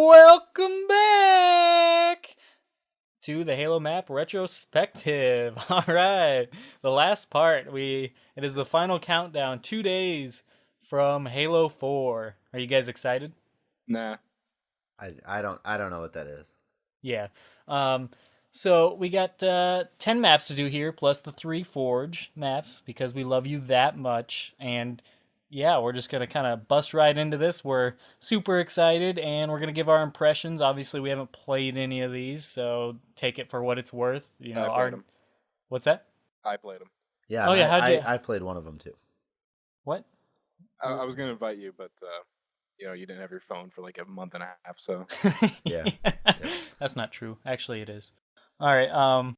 Welcome back to the Halo map retrospective. All right, the last part. It is the final countdown. 2 days from Halo 4. Are you guys excited? Nah. I don't know what that is. Yeah. So we got 10 maps to do here, plus the 3 Forge maps, because we love you that much. And yeah, we're just going to kind of bust right into this. We're super excited, and we're going to give our impressions. Obviously, we haven't played any of these, so take it for what it's worth. I played them. What's that? I played them. Yeah, Oh, yeah, how'd you... I played one of them too. What? I was going to invite you, but you didn't have your phone for like a month and a half, so Yeah. That's not true. Actually, it is. All right.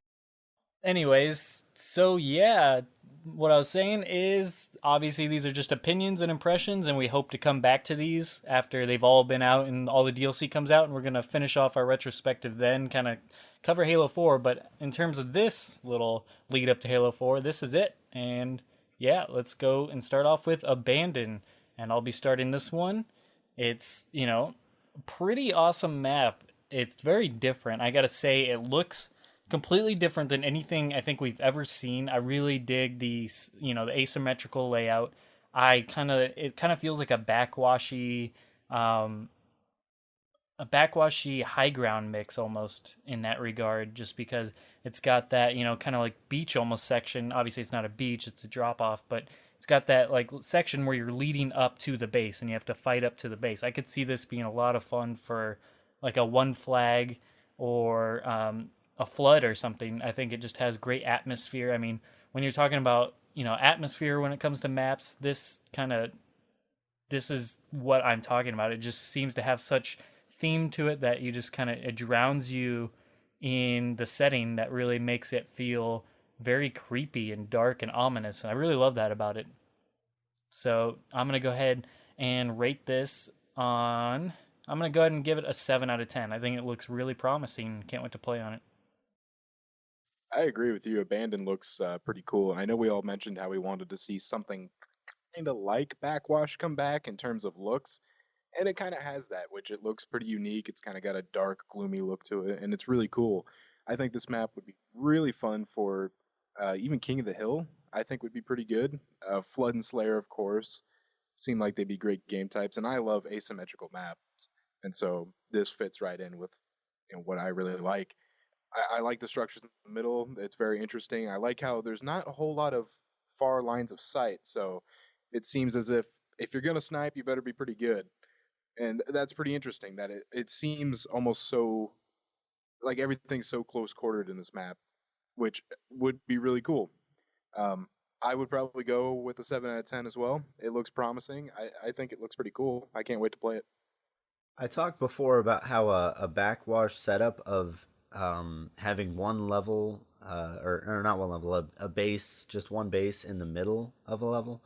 Anyways, so yeah, what I was saying is obviously these are just opinions and impressions, and we hope to come back to these after they've all been out and all the DLC comes out, and we're gonna finish off our retrospective then, kind of cover Halo 4. But in terms of this little lead up to Halo 4, this is it. And yeah, let's go and start off with Abandon, and I'll be starting this one. It's, pretty awesome map. It's very different. I gotta say, it looks completely different than anything I think we've ever seen. I really dig the asymmetrical layout. It kind of feels like a backwashy high ground mix almost in that regard, just because it's got that, kind of like beach almost section. Obviously it's not a beach, it's a drop off, but it's got that like section where you're leading up to the base and you have to fight up to the base. I could see this being a lot of fun for like a one flag or a flood or something. I think it just has great atmosphere. I mean, when you're talking about, atmosphere when it comes to maps, this is what I'm talking about. It just seems to have such theme to it that you just it drowns you in the setting that really makes it feel very creepy and dark and ominous. And I really love that about it. So I'm going to go ahead and rate this I'm going to go ahead and give it a 7 out of 10. I think it looks really promising. Can't wait to play on it. I agree with you. Abandon looks pretty cool. I know we all mentioned how we wanted to see something kind of like Backwash come back in terms of looks, and it kind of has that, which it looks pretty unique. It's kind of got a dark, gloomy look to it, and it's really cool. I think this map would be really fun for even King of the Hill. I think would be pretty good. Flood and Slayer, of course, seem like they'd be great game types, and I love asymmetrical maps, and so this fits right in with what I really like. I like the structures in the middle. It's very interesting. I like how there's not a whole lot of far lines of sight, so it seems as if you're gonna snipe, you better be pretty good, and that's pretty interesting. That it seems almost so like everything's so close quartered in this map, which would be really cool. Um, I would probably go with a 7 out of 10 as well. It looks promising. I think it looks pretty cool. I can't wait to play it. I talked before about how a backwash setup of having one level, or not one level, a base, just one base in the middle of a level,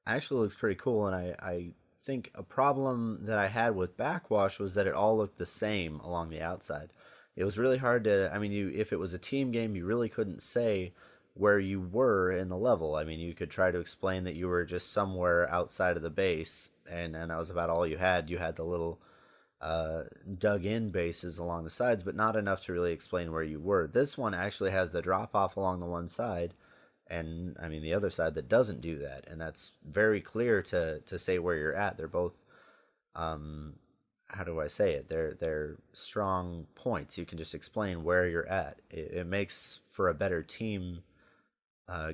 actually looks pretty cool. And I think a problem that I had with backwash was that it all looked the same along the outside. It was really hard to, I mean, if it was a team game, you really couldn't say where you were in the level. I mean, you could try to explain that you were just somewhere outside of the base, and that was about all you had. You had the little dug in bases along the sides, but not enough to really explain where you were. This one actually has the drop off along the one side, and I mean the other side that doesn't do that, and that's very clear to say where you're at. They're both how do I say it? They're strong points. You can just explain where you're at. It makes for a better team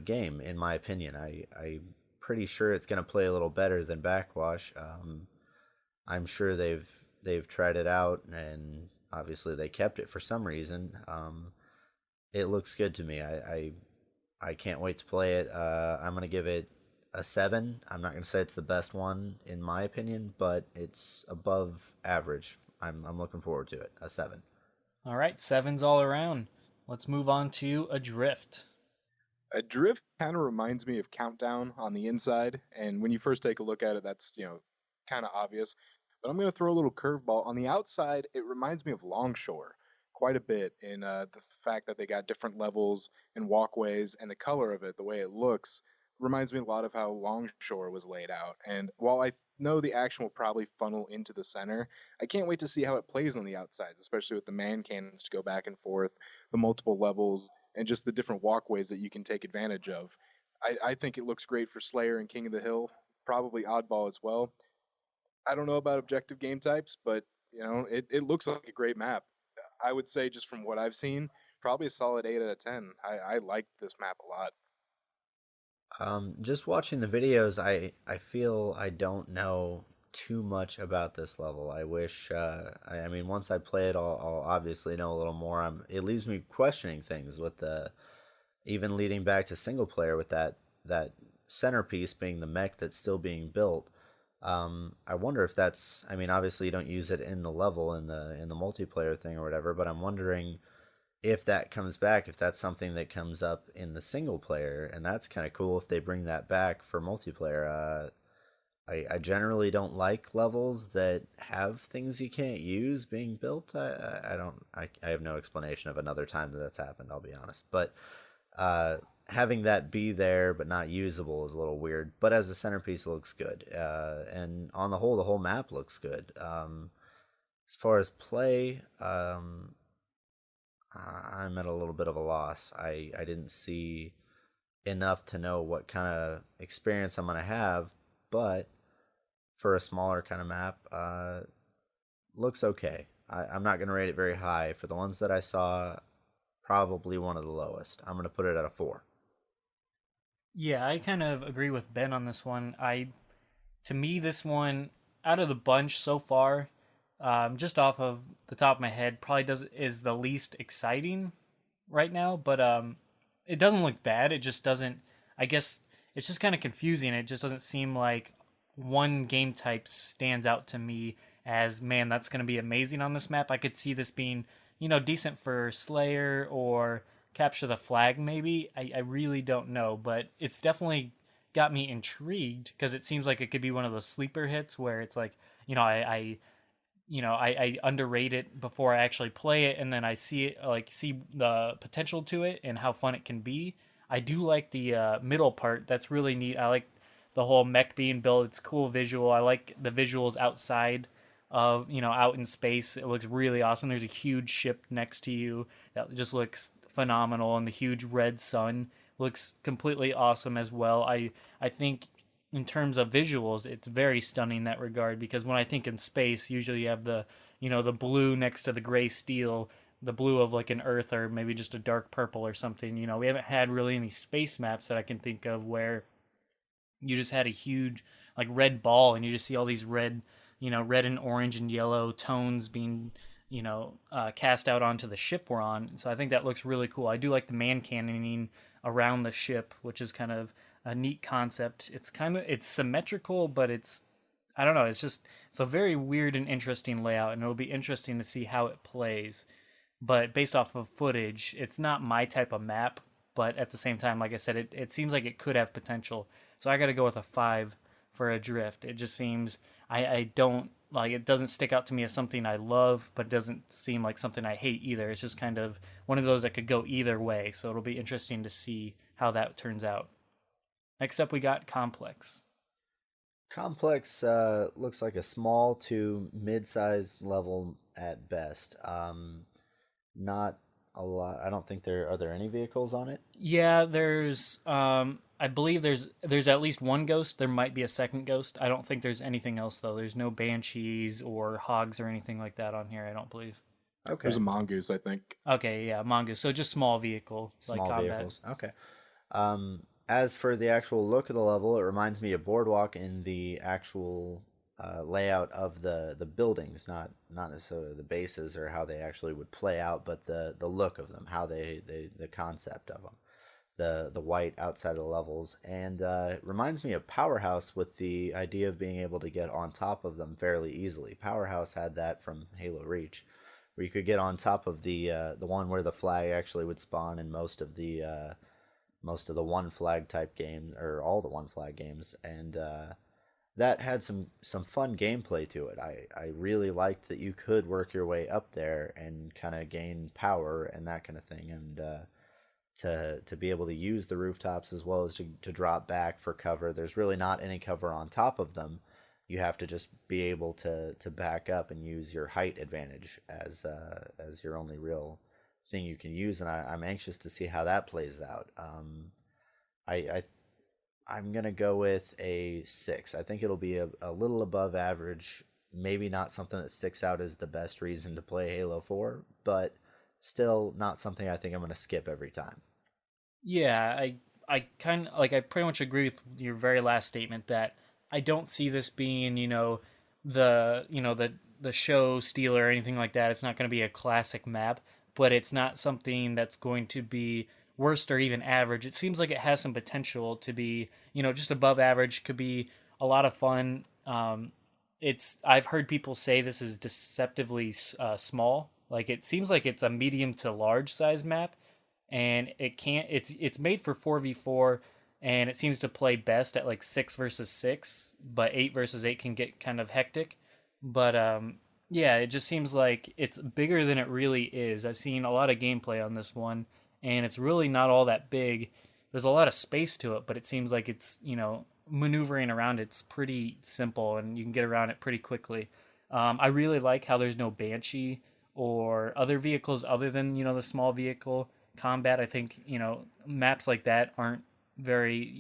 game, in my opinion. I'm pretty sure it's going to play a little better than Backwash. I'm sure they've tried it out, and obviously they kept it for some reason. it looks good to me. I can't wait to play it. I'm gonna give it a 7. I'm not gonna say it's the best one in my opinion, but it's above average. I'm looking forward to it. A 7. All right, sevens all around. Let's move on to Adrift. Adrift kind of reminds me of Countdown on the inside, and when you first take a look at it, that's kind of obvious. But I'm going to throw a little curveball on the outside. It reminds me of Longshore quite a bit in the fact that they got different levels and walkways, and the color of it, the way it looks, reminds me a lot of how Longshore was laid out. And while I know the action will probably funnel into the center, I can't wait to see how it plays on the outsides, especially with the man cannons to go back and forth, the multiple levels, and just the different walkways that you can take advantage of. I think it looks great for Slayer and King of the Hill, probably Oddball as well. I don't know about objective game types, but it looks like a great map. I would say just from what I've seen, probably a solid 8 out of 10. I like this map a lot. Just watching the videos, I feel I don't know too much about this level. I wish, I mean, once I play it, I'll obviously know a little more. It leaves me questioning things with even leading back to single player with that centerpiece being the mech that's still being built. I wonder if that's, I mean, obviously you don't use it in the level in the multiplayer thing or whatever, but I'm wondering if that comes back, if that's something that comes up in the single player, and that's kind of cool if they bring that back for multiplayer. I generally don't like levels that have things you can't use being built. I don't I have no explanation of another time that that's happened. I'll be honest, but having that be there but not usable is a little weird. But as a centerpiece, it looks good, and on the whole map looks good. As far as play, I'm at a little bit of a loss. I didn't see enough to know what kind of experience I'm going to have, but for a smaller kind of map, looks okay. I'm not going to rate it very high. For the ones that I saw, probably one of the lowest. I'm going to put it at a 4. Yeah, I kind of agree with Ben on this one. To me, this one out of the bunch so far, just off of the top of my head, probably does is the least exciting right now. But it doesn't look bad. It just doesn't. I guess it's just kind of confusing. It just doesn't seem like one game type stands out to me as, man, that's going to be amazing on this map. I could see this being, decent for Slayer or Capture the Flag, maybe. I really don't know, but it's definitely got me intrigued because it seems like it could be one of those sleeper hits where it's like, I underrate it before I actually play it, and then I see it, like, see the potential to it and how fun it can be. I do like the middle part. That's really neat. I like the whole mech being built. It's cool visual. I like the visuals outside of, out in space. It looks really awesome. There's a huge ship next to you that just looks phenomenal, and the huge red sun looks completely awesome as well. I think in terms of visuals, it's very stunning in that regard, because when I think in space, usually you have the blue next to the gray steel, the blue of like an Earth or maybe just a dark purple or something. We haven't had really any space maps that I can think of where you just had a huge like red ball and you just see all these red and orange and yellow tones being cast out onto the ship we're on. So I think that looks really cool. I do like the man cannoning around the ship, which is kind of a neat concept. It's symmetrical, but I don't know. It's a very weird and interesting layout, and it'll be interesting to see how it plays. But based off of footage, it's not my type of map. But at the same time, like I said, it seems like it could have potential. So I got to go with a 5 for Adrift. It just seems I don't like, it doesn't stick out to me as something I love, but it doesn't seem like something I hate either. It's just kind of one of those that could go either way. So it'll be interesting to see how that turns out. Next up, we got Complex. Complex looks like a small to mid-sized level at best. Not a lot. I don't think there are there any vehicles on it. Yeah, there's I believe there's at least one ghost. There might be a second ghost. I don't think there's anything else though. There's no banshees or hogs or anything like that on here, I don't believe. There's Okay, a mongoose, I think. Okay, yeah, mongoose. So just small vehicle like small combat. vehicles. Okay. As for the actual look of the level, it reminds me of Boardwalk in the actual layout of the buildings, not necessarily the bases or how they actually would play out, but the look of them, how they the concept of them, the white outside of the levels, and it reminds me of Powerhouse with the idea of being able to get on top of them fairly easily. Powerhouse had that from Halo Reach, where you could get on top of the one where the flag actually would spawn in most of the one flag type games, or all the one flag games, and that had some fun gameplay to it. I really liked that you could work your way up there and kind of gain power and that kind of thing, and to be able to use the rooftops as well as to drop back for cover. There's really not any cover on top of them. You have to just be able to back up and use your height advantage as your only real thing you can use, and I'm anxious to see how that plays out. I, I I'm gonna go with a 6. I think it'll be a little above average. Maybe not something that sticks out as the best reason to play Halo 4, but still not something I think I'm gonna skip every time. Yeah, I kind of like I pretty much agree with your very last statement that I don't see this being, the show stealer or anything like that. It's not going to be a classic map, but it's not something that's going to be worst or even average. It seems like it has some potential to be, just above average. Could be a lot of fun. It's I've heard people say this is deceptively small. Like it seems like it's a medium to large size map, and it's made for 4v4, and it seems to play best at like 6 versus 6, but 8 versus 8 can get kind of hectic. But yeah, it just seems like it's bigger than it really is. I've seen a lot of gameplay on this one, and it's really not all that big. There's a lot of space to it, but it seems like it's, maneuvering around it's pretty simple, and you can get around it pretty quickly. I really like how there's no Banshee or other vehicles other than, the small vehicle combat. I think, maps like that aren't very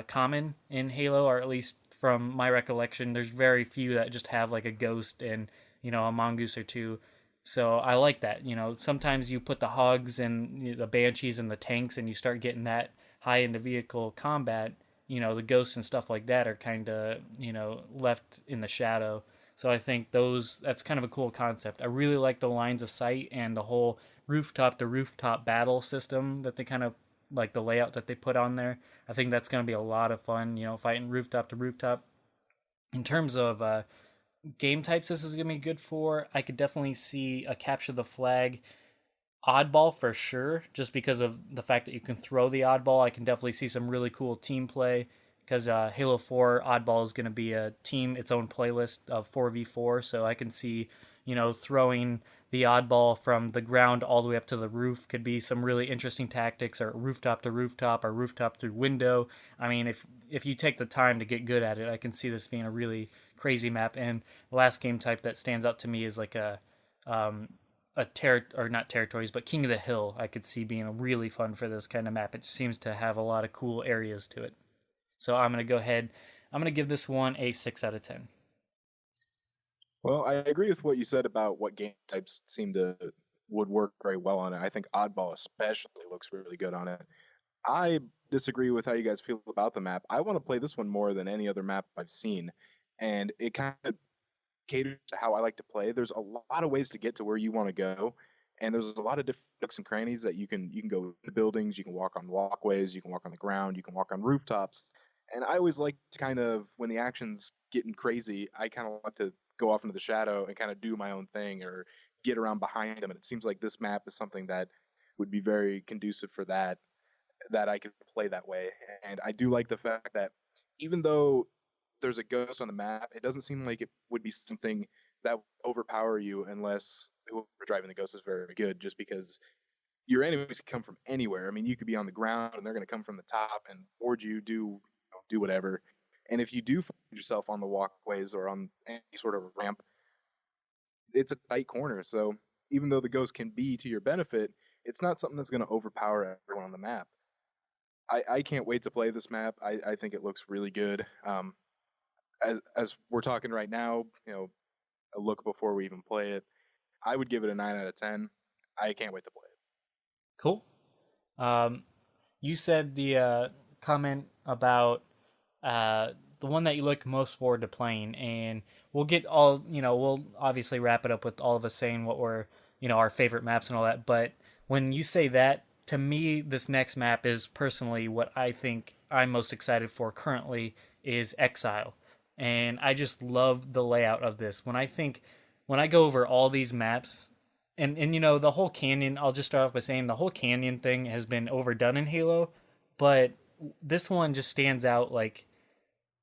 common in Halo, or at least from my recollection, there's very few that just have like a ghost and, a mongoose or two. So I like that. Sometimes you put the hogs and the banshees and the tanks, and you start getting that high into vehicle combat. The ghosts and stuff like that are kind of left in the shadow. So I think that's kind of a cool concept. I really like the lines of sight and the whole rooftop to rooftop battle system that they kind of like the layout that they put on there. I think that's going to be a lot of fun, fighting rooftop to rooftop. In terms of game types, this is going to be good for. I could definitely see a capture the flag oddball for sure, just because of the fact that you can throw the oddball. I can definitely see some really cool team play because Halo 4 oddball is going to be its own playlist of 4v4. So I can see, throwing the oddball from the ground all the way up to the roof could be some really interesting tactics, or rooftop to rooftop, or rooftop through window. I mean, if you take the time to get good at it, I can see this being a really crazy map. And the last game type that stands out to me is like or not territories, but King of the Hill. I could see being really fun for this kind of map. It seems to have a lot of cool areas to it. So I'm gonna go ahead. I'm gonna give this one a 6 out of 10. Well, I agree with what you said about what game types seem to would work very well on it. I think Oddball especially looks really good on it. I disagree with how you guys feel about the map. I want to play this one more than any other map I've seen, and it kind of caters to how I like to play. There's a lot of ways to get to where you want to go, and there's a lot of different nooks and crannies that you can go to buildings, you can walk on walkways, you can walk on the ground, you can walk on rooftops. And I always like to kind of when the action's getting crazy, I kind of like to go off into the shadow and kind of do my own thing or get around behind them. And it seems like this map is something that would be very conducive for that I could play that way. And I do like the fact that even though there's a ghost on the map, it doesn't seem like it would be something that would overpower you unless whoever driving the ghost is very good, just because your enemies can come from anywhere. I mean, you could be on the ground and they're going to come from the top and board you, do whatever. And if you do find yourself on the walkways or on any sort of ramp, it's a tight corner. So even though the ghost can be to your benefit, it's not something that's going to overpower everyone on the map. I can't wait to play this map. I think it looks really good. As we're talking right now, a look before we even play it, I would give it a 9 out of 10. I can't wait to play it. Cool. Um, you said the comment about the one that you look most forward to playing. And we'll get all, we'll obviously wrap it up with all of us saying what were, our favorite maps and all that. But when you say that, to me, this next map is personally what I think I'm most excited for currently is Exile. And I just love the layout of this. When I go over all these maps, and the whole canyon, I'll just start off by saying the whole canyon thing has been overdone in Halo, but this one just stands out. Like,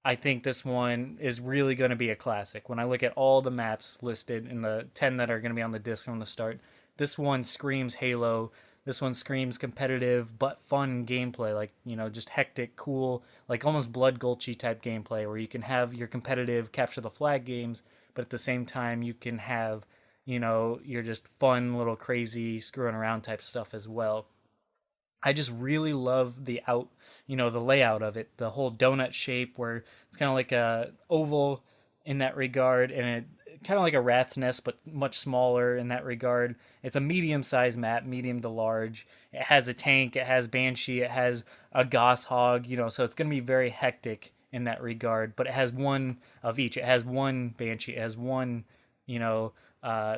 I think this one is really going to be a classic. When I look at all the maps listed in the 10 that are going to be on the disc from the start, this one screams Halo. This one screams competitive but fun gameplay, like, just hectic, cool, like almost Blood Gulchy type gameplay where you can have your competitive capture the flag games, but at the same time you can have, your just fun little crazy screwing around type stuff as well. I just really love the layout of it, the whole donut shape where it's kind of like a oval in that regard, and it kind of like a rat's nest, but much smaller in that regard. It's a medium-sized map, medium to large. It has a tank, it has Banshee, it has a Goss Hog, so it's going to be very hectic in that regard. But it has one of each. It has one Banshee, it has one,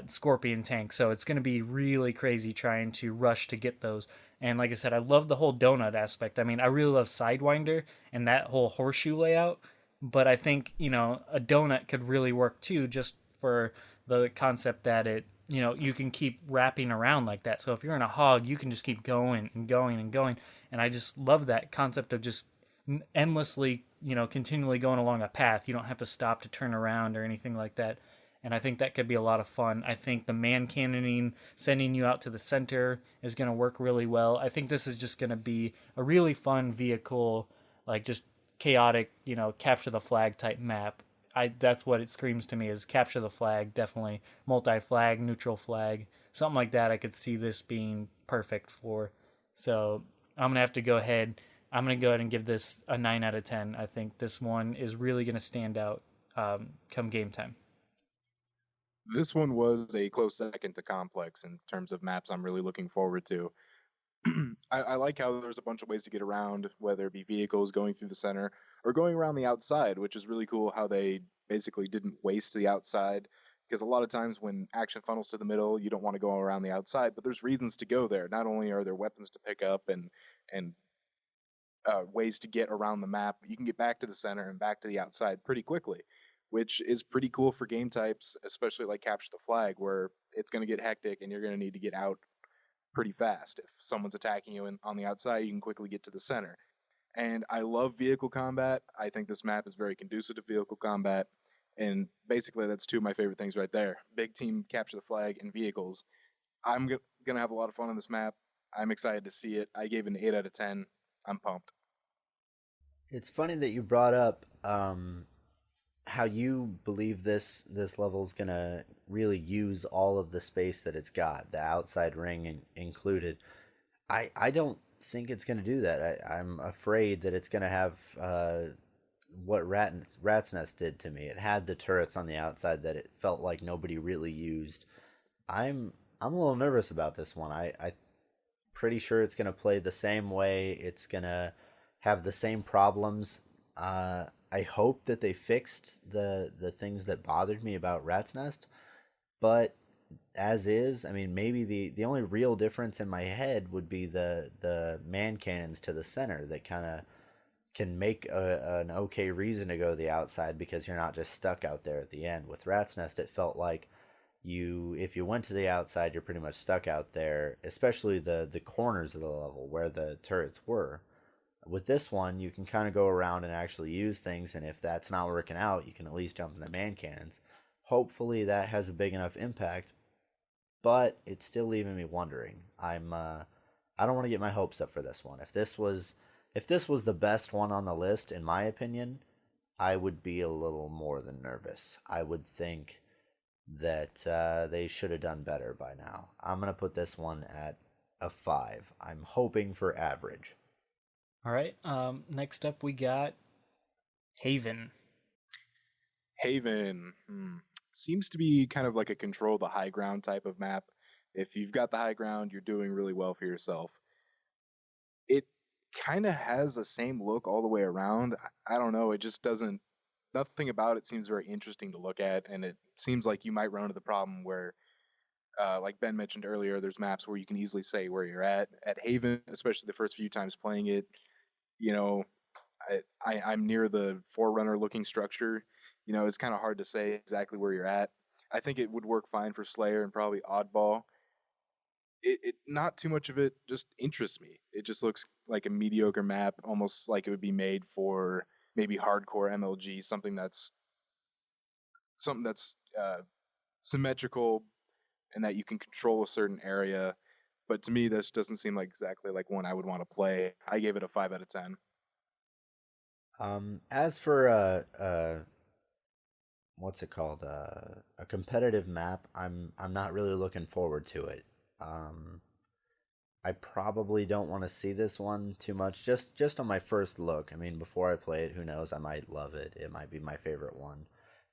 Scorpion tank. So it's going to be really crazy trying to rush to get those. And like I said, I love the whole donut aspect. I mean, I really love Sidewinder and that whole horseshoe layout. But I think, a donut could really work too, just for the concept that you can keep wrapping around like that. So if you're in a hog, you can just keep going and going and going. And I just love that concept of just endlessly, continually going along a path. You don't have to stop to turn around or anything like that. And I think that could be a lot of fun. I think the man cannoning, sending you out to the center, is going to work really well. I think this is just going to be a really fun vehicle, like just chaotic, capture the flag type map. That's what it screams to me is capture the flag, definitely multi flag, neutral flag, something like that. I could see this being perfect for. So I'm gonna have to go ahead. I'm gonna go ahead and give this a 9 out of 10. I think this one is really gonna stand out come game time. This one was a close second to Complex in terms of maps I'm really looking forward to. I like how there's a bunch of ways to get around, whether it be vehicles going through the center or going around the outside, which is really cool how they basically didn't waste the outside. Because a lot of times when action funnels to the middle, you don't want to go around the outside, but there's reasons to go there. Not only are there weapons to pick up and ways to get around the map, you can get back to the center and back to the outside pretty quickly, which is pretty cool for game types, especially like Capture the Flag, where it's going to get hectic and you're going to need to get out pretty fast. If someone's attacking you on the outside, you can quickly get to the center. And I love vehicle combat. I think this map is very conducive to vehicle combat. And basically, that's two of my favorite things right there. Big team, capture the flag, and vehicles. I'm going to have a lot of fun on this map. I'm excited to see it. I gave it an 8 out of 10. I'm pumped. It's funny that you brought up how you believe this level is gonna really use all of the space that it's got, the outside ring included. I don't think it's gonna do that. I'm afraid that it's gonna have what Rat's Nest did to me. It had the turrets on the outside that it felt like nobody really used. I'm a little nervous about this one. I pretty sure it's gonna play the same way. It's gonna have the same problems. I hope that they fixed the things that bothered me about Rat's Nest, but as is, I mean, maybe the only real difference in my head would be the man cannons to the center that kind of can make an okay reason to go the outside because you're not just stuck out there at the end. With Rat's Nest, it felt like if you went to the outside, you're pretty much stuck out there, especially the corners of the level where the turrets were. With this one, you can kind of go around and actually use things, and if that's not working out, you can at least jump in the man cannons. Hopefully, that has a big enough impact, but it's still leaving me wondering. I don't want to get my hopes up for this one. If this was the best one on the list, in my opinion, I would be a little more than nervous. I would think that they should have done better by now. I'm gonna put this one at a 5. I'm hoping for average. All right. Next up, we got Haven. Haven seems to be kind of like a control the high ground type of map. If you've got the high ground, you're doing really well for yourself. It kind of has the same look all the way around. I don't know. It just doesn't nothing about it seems very interesting to look at, and it seems like you might run into the problem where, like Ben mentioned earlier, there's maps where you can easily say where you're at. At Haven, especially the first few times playing it, you know, I'm near the Forerunner looking structure. It's kind of hard to say exactly where you're at. I think it would work fine for Slayer and probably Oddball. It not too much of it just interests me. It just looks like a mediocre map, almost like it would be made for maybe hardcore MLG, something that's symmetrical and that you can control a certain area. But to me, this doesn't seem like exactly like one I would want to play. I gave it a 5 out of 10. As for what's it called? A competitive map. I'm not really looking forward to it. Um, I probably don't want to see this one too much. Just on my first look. I mean, before I play it, who knows? I might love it. It might be my favorite one.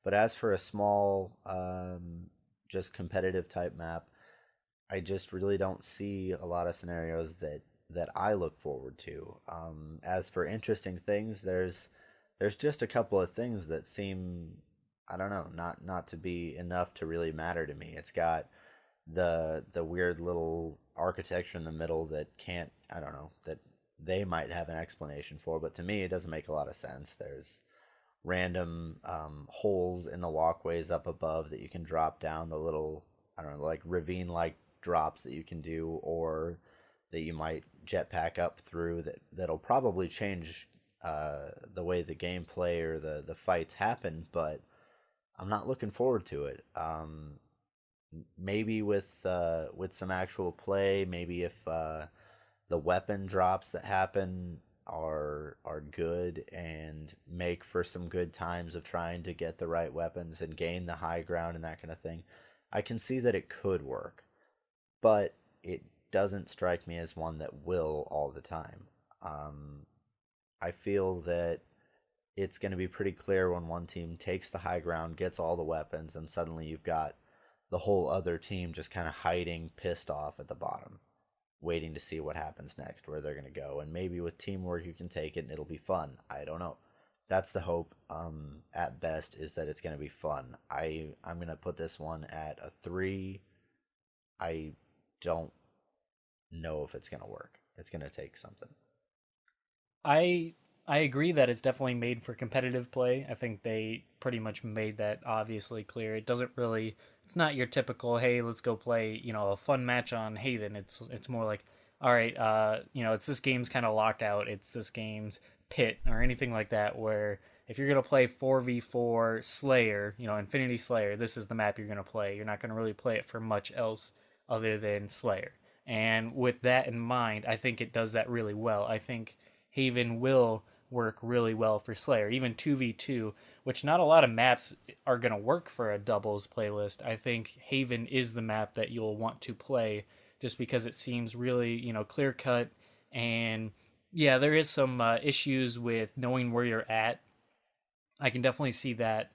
But as for a small, just competitive type map, I just really don't see a lot of scenarios that I look forward to. As for interesting things, there's just a couple of things that seem, I don't know, not to be enough to really matter to me. It's got the weird little architecture in the middle that can't, I don't know, that they might have an explanation for, but to me it doesn't make a lot of sense. There's random holes in the walkways up above that you can drop down, the little, I don't know, like ravine like drops that you can do, or that you might jetpack up through, that'll probably change the way the gameplay or the fights happen, but I'm not looking forward to it. Maybe with some actual play, maybe if the weapon drops that happen are good and make for some good times of trying to get the right weapons and gain the high ground and that kind of thing, I can see that it could work, but it doesn't strike me as one that will all the time. Um, I feel that it's going to be pretty clear when one team takes the high ground, gets all the weapons, and suddenly you've got the whole other team just kind of hiding, pissed off at the bottom, waiting to see what happens next, where they're going to go. And maybe with teamwork, you can take it and it'll be fun. I don't know. That's the hope. At best, is that it's going to be fun. I'm going to put this one at a 3. I don't know if it's going to work. It's going to take something. I I agree that it's definitely made for competitive play. I think they pretty much made that obviously clear. It doesn't really, it's not your typical, hey, let's go play, a fun match on Haven. It's more like, all right, it's this game's kind of lockout. It's this game's pit or anything like that, where if you're going to play 4v4 Slayer, Infinity Slayer, this is the map you're going to play. You're not going to really play it for much else other than Slayer. And with that in mind, I think it does that really well. I think Haven will work really well for Slayer, even 2v2, which not a lot of maps are going to work for a doubles playlist. I think Haven is the map that you'll want to play just because it seems really, clear cut. And yeah, there is some issues with knowing where you're at. I can definitely see that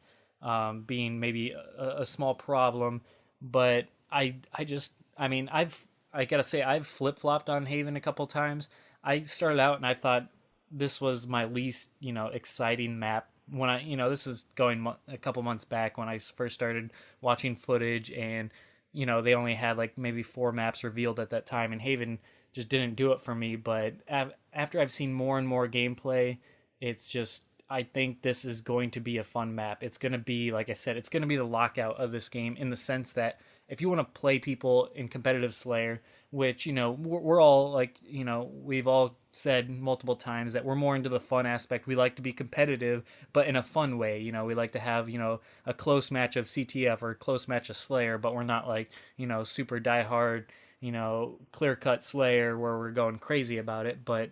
being maybe a small problem, but I gotta say, I've flip flopped on Haven a couple times. I started out and I thought this was my least, exciting map. When this is going a couple months back when I first started watching footage, and they only had like maybe 4 maps revealed at that time, and Haven just didn't do it for me. But after I've seen more and more gameplay, it's just, I think this is going to be a fun map. It's going to be, like I said, it's going to be the lockout of this game, in the sense that if you want to play people in competitive Slayer, which, we're all like, we've all said multiple times that we're more into the fun aspect. We like to be competitive, but in a fun way. We like to have, a close match of CTF or a close match of Slayer, but we're not like, super diehard, clear cut Slayer where we're going crazy about it. But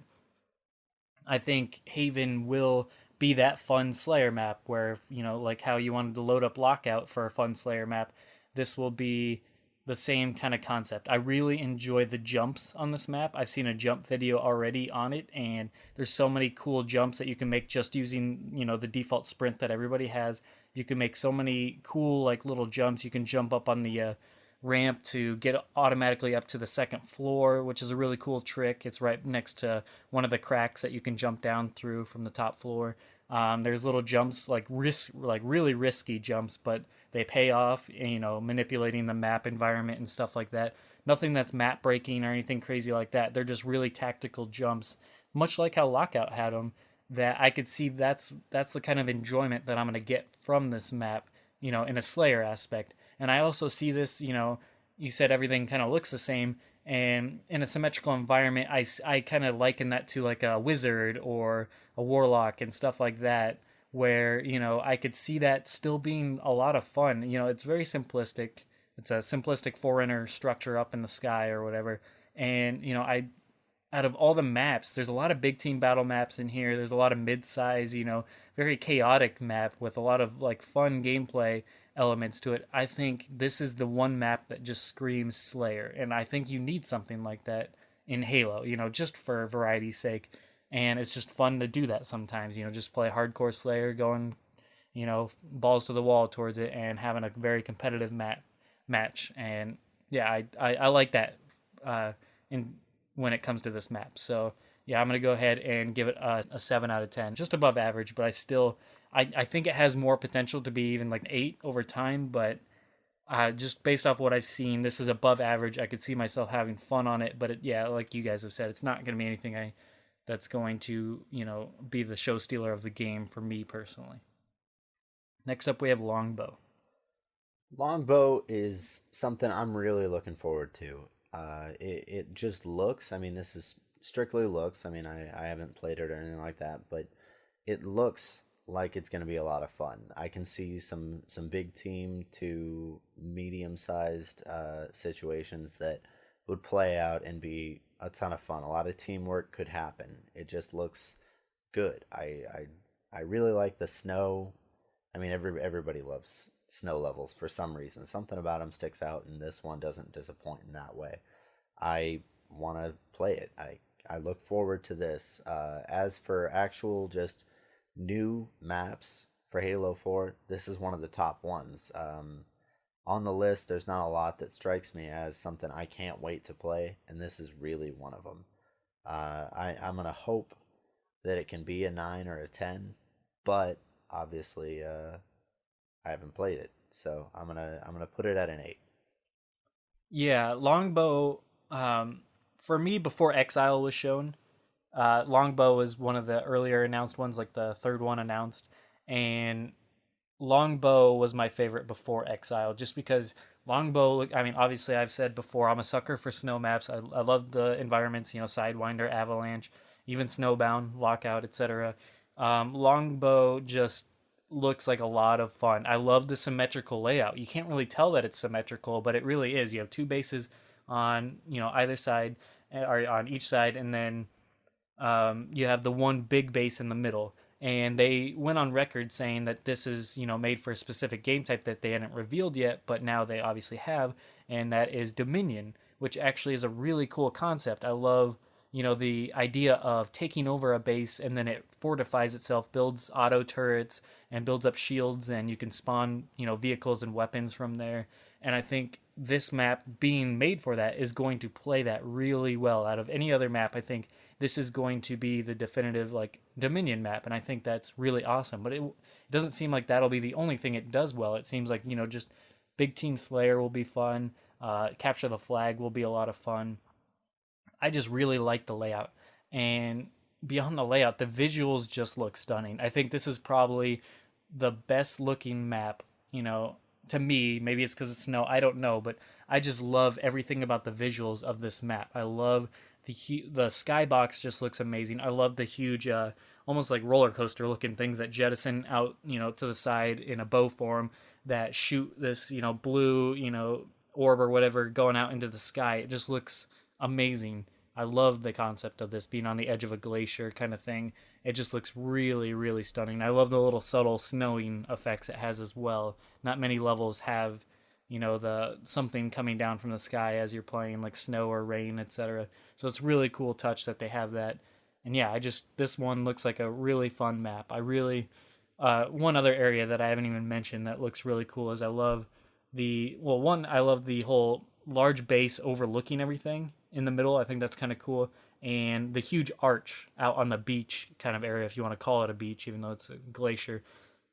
I think Haven will be that fun Slayer map where, like how you wanted to load up Lockout for a fun Slayer map, this will be the same kind of concept. I really enjoy the jumps on this map. I've seen a jump video already on it, and there's so many cool jumps that you can make just using, the default sprint that everybody has. You can make so many cool, like, little jumps. You can jump up on the ramp to get automatically up to the second floor, which is a really cool trick. It's right next to one of the cracks that you can jump down through from the top floor. There's little jumps like really risky jumps, but they pay off. Manipulating the map environment and stuff like that. Nothing that's map breaking or anything crazy like that. They're just really tactical jumps, much like how Lockout had them. That I could see that's the kind of enjoyment that I'm gonna get from this map. In a Slayer aspect. And I also see this. You said everything kind of looks the same, and in a symmetrical environment, I kind of liken that to like a wizard or a warlock and stuff like that, where I could see that still being a lot of fun. It's very simplistic. It's a simplistic Forerunner structure up in the sky or whatever. And I out of all the maps, there's a lot of big team battle maps in here. There's a lot of mid-size, very chaotic map with a lot of like fun gameplay elements to it. I think this is the one map that just screams Slayer, and I think you need something like that in Halo, just for variety's sake. And it's just fun to do that sometimes, just play hardcore Slayer, going, balls to the wall towards it, and having a very competitive match. And yeah, I like that in when it comes to this map. So yeah, I'm gonna go ahead and give it a 7 out of 10, just above average. But I think it has more potential to be even like an 8 over time. But just based off what I've seen, this is above average. I could see myself having fun on it. But yeah, like you guys have said, it's not gonna be anything that's going to be the show stealer of the game for me personally. Next up, we have Longbow. Longbow is something I'm really looking forward to. It just looks. I mean, this is strictly looks. I mean, I haven't played it or anything like that, but it looks like it's going to be a lot of fun. I can see some big team to medium sized situations that would play out and be a ton of fun. A lot of teamwork could happen. It just looks good. I really like the snow. I mean, everybody loves snow levels for some reason. Something about them sticks out, and this one doesn't disappoint in that way. I want to play it. I look forward to this. As for actual just new maps for Halo 4, this is one of the top ones. On the list, there's not a lot that strikes me as something I can't wait to play, and this is really one of them. I'm gonna hope that it can be a 9 or a 10, but obviously I haven't played it, so I'm gonna put it at an 8. Yeah, Longbow. For me, before Exile was shown, Longbow was one of the earlier announced ones, like the third one announced, and Longbow was my favorite before Exile, just because Longbow. I mean, obviously, I've said before, I'm a sucker for snow maps. I love the environments, Sidewinder, Avalanche, even Snowbound, Lockout, etc. Longbow just looks like a lot of fun. I love the symmetrical layout. You can't really tell that it's symmetrical, but it really is. You have two bases on either side, or on each side, and then you have the one big base in the middle. And they went on record saying that this is made for a specific game type that they hadn't revealed yet, but now they obviously have, and that is Dominion, which actually is a really cool concept. I love the idea of taking over a base, and then it fortifies itself, builds auto turrets, and builds up shields, and you can spawn vehicles and weapons from there. And I think this map being made for that is going to play that really well. Out of any other map, I think this is going to be the definitive like Dominion map, and I think that's really awesome. But it doesn't seem like that'll be the only thing it does well. It seems like just Big Team Slayer will be fun. Capture the Flag will be a lot of fun. I just really like the layout. And beyond the layout, the visuals just look stunning. I think this is probably the best looking map, to me. Maybe it's because it's snow, I don't know, but I just love everything about the visuals of this map. I love the skybox, just looks amazing. I love the huge, almost like roller coaster looking things that jettison out, to the side in a bow form that shoot this, blue, orb or whatever going out into the sky. It just looks amazing. I love the concept of this being on the edge of a glacier kind of thing. It just looks really, really stunning. I love the little subtle snowing effects it has as well. Not many levels have, the something coming down from the sky as you're playing, like snow or rain, etc. So it's really cool touch that they have that. And yeah, this one looks like a really fun map. I really one other area that I haven't even mentioned that looks really cool is I love I love the whole large base overlooking everything in the middle. I think that's kind of cool. And the huge arch out on the beach kind of area, if you want to call it a beach, even though it's a glacier,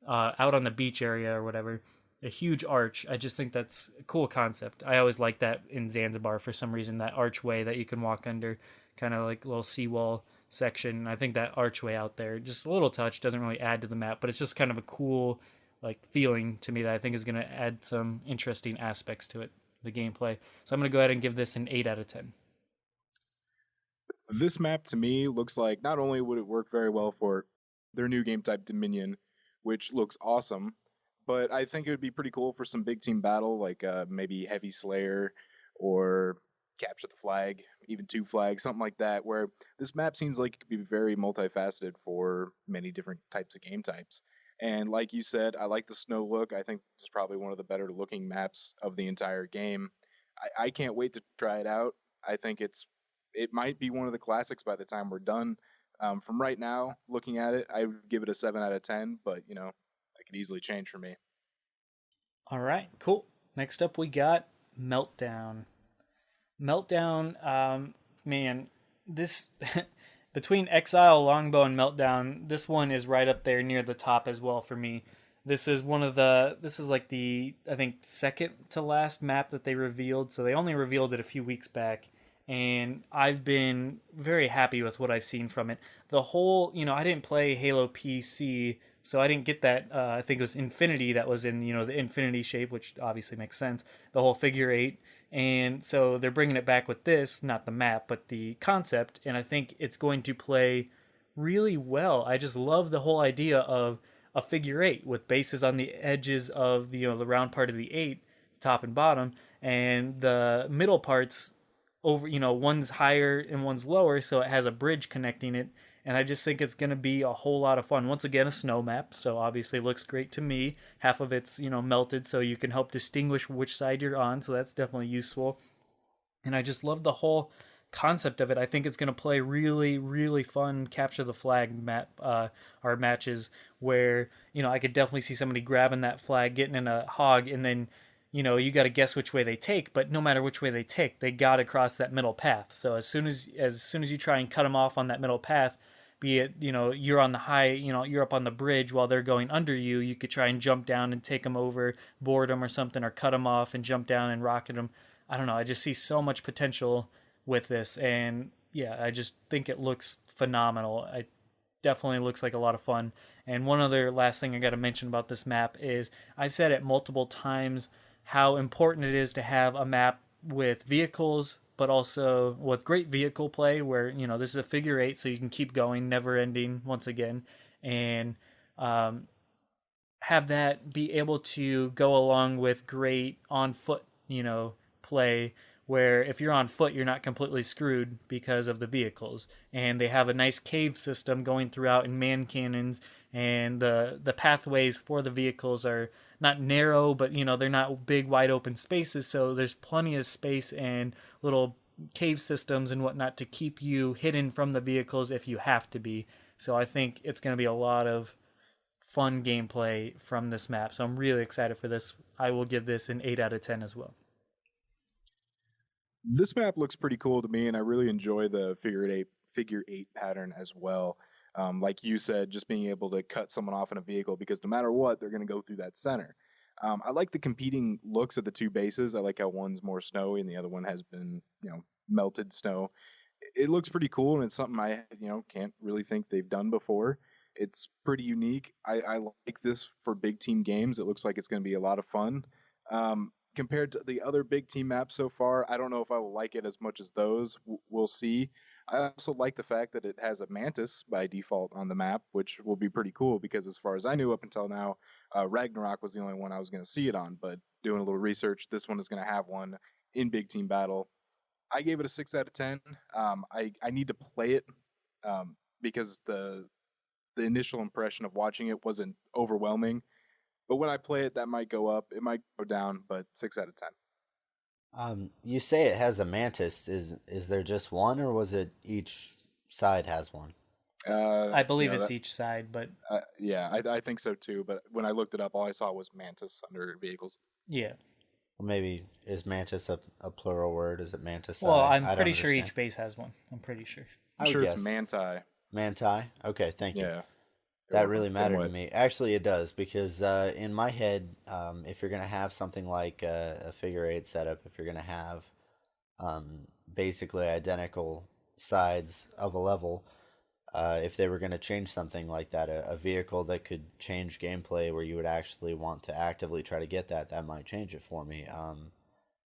out on the beach area or whatever, a huge arch. I just think that's a cool concept. I always like that in Zanzibar for some reason, that archway that you can walk under, kind of like a little seawall section. I think that archway out there, just a little touch, doesn't really add to the map, but it's just kind of a cool like feeling to me that I think is going to add some interesting aspects to it, the gameplay. So I'm going to go ahead and give this an 8 out of 10. This map to me looks like not only would it work very well for their new game type Dominion, which looks awesome, but I think it would be pretty cool for some big team battle, like maybe Heavy Slayer or Capture the Flag, even Two Flags, something like that, where this map seems like it could be very multifaceted for many different types of game types. And like you said, I like the snow look. I think this is probably one of the better looking maps of the entire game. I can't wait to try it out. I think it might be one of the classics by the time we're done. From right now, looking at it, I would give it a 7 out of 10. But that could easily change for me. All right, cool. Next up, we got Meltdown. Meltdown, man, this between Exile, Longbow, and Meltdown, this one is right up there near the top as well for me. This is like the, I think, second to last map that they revealed. So they only revealed it a few weeks back, and I've been very happy with what I've seen from it. The whole, I didn't play Halo PC, so I didn't get that. I think it was Infinity that was in, the Infinity shape, which obviously makes sense. The whole figure eight, and so they're bringing it back with this, not the map, but the concept, and I think it's going to play really well. I just love the whole idea of a figure eight with bases on the edges of the round part of the eight, top and bottom, and the middle parts over, one's higher and one's lower, so it has a bridge connecting it. And I just think it's going to be a whole lot of fun. Once again, a snow map, so obviously it looks great to me. Half of it's, melted, so you can help distinguish which side you're on, so that's definitely useful. And I just love the whole concept of it. I think it's going to play really, really fun capture the flag map, our matches where, I could definitely see somebody grabbing that flag, getting in a hog, and then, you got to guess which way they take, but no matter which way they take, they got to cross that middle path. So as soon as you try and cut them off on that middle path, be it, you're on the high, you're up on the bridge while they're going under you, you could try and jump down and take them over, board them or something, or cut them off and jump down and rocket them. I don't know. I just see so much potential with this, and yeah, I just think it looks phenomenal. It definitely looks like a lot of fun. And one other last thing I got to mention about this map is I said it multiple times how important it is to have a map with vehicles, but also with great vehicle play where, this is a figure eight, so you can keep going, never ending once again. And have that be able to go along with great on foot, play where if you're on foot, you're not completely screwed because of the vehicles. And they have a nice cave system going throughout in man cannons, and the pathways for the vehicles are not narrow, but they're not big wide open spaces, so there's plenty of space and little cave systems and whatnot to keep you hidden from the vehicles if you have to be. So I think it's going to be a lot of fun gameplay from this map. So I'm really excited for this. I will give this an 8 out of 10 as well. This map looks pretty cool to me, and I really enjoy the figure eight pattern as well. Like you said, just being able to cut someone off in a vehicle, because no matter what, they're going to go through that center. I like the competing looks of the two bases. I like how one's more snowy and the other one has been, melted snow. It looks pretty cool, and it's something I, can't really think they've done before. It's pretty unique. I like this for big team games. It looks like it's going to be a lot of fun. Compared to the other big team maps so far, I don't know if I will like it as much as those. We'll see. I also like the fact that it has a mantis by default on the map, which will be pretty cool because, as far as I knew up until now, Ragnarok was the only one I was going to see it on. But doing a little research, this one is going to have one in big team battle. I gave it a 6 out of 10. I need to play it because the initial impression of watching it wasn't overwhelming. But when I play it, that might go up. It might go down, but 6 out of 10. You say it has a mantis. Is there just one, or was it each side has one? I believe it's each side, but yeah, I think so too. But when I looked it up, all I saw was mantis under vehicles. yeah. Well, maybe is mantis a plural word? Is it Well, mantisae? I'm I don't pretty sure understand. each base has one. I'm pretty sure. I'm I would sure it's guess manti. manti. Okay, thank you. Yeah, you're That welcome. really Been mattered to what? me. Actually, it does because in my head, if you're gonna have something like a figure eight setup, if you're gonna have basically identical sides of a level, if they were going to change something like that, a vehicle that could change gameplay where you would actually want to actively try to get that, that might change it for me.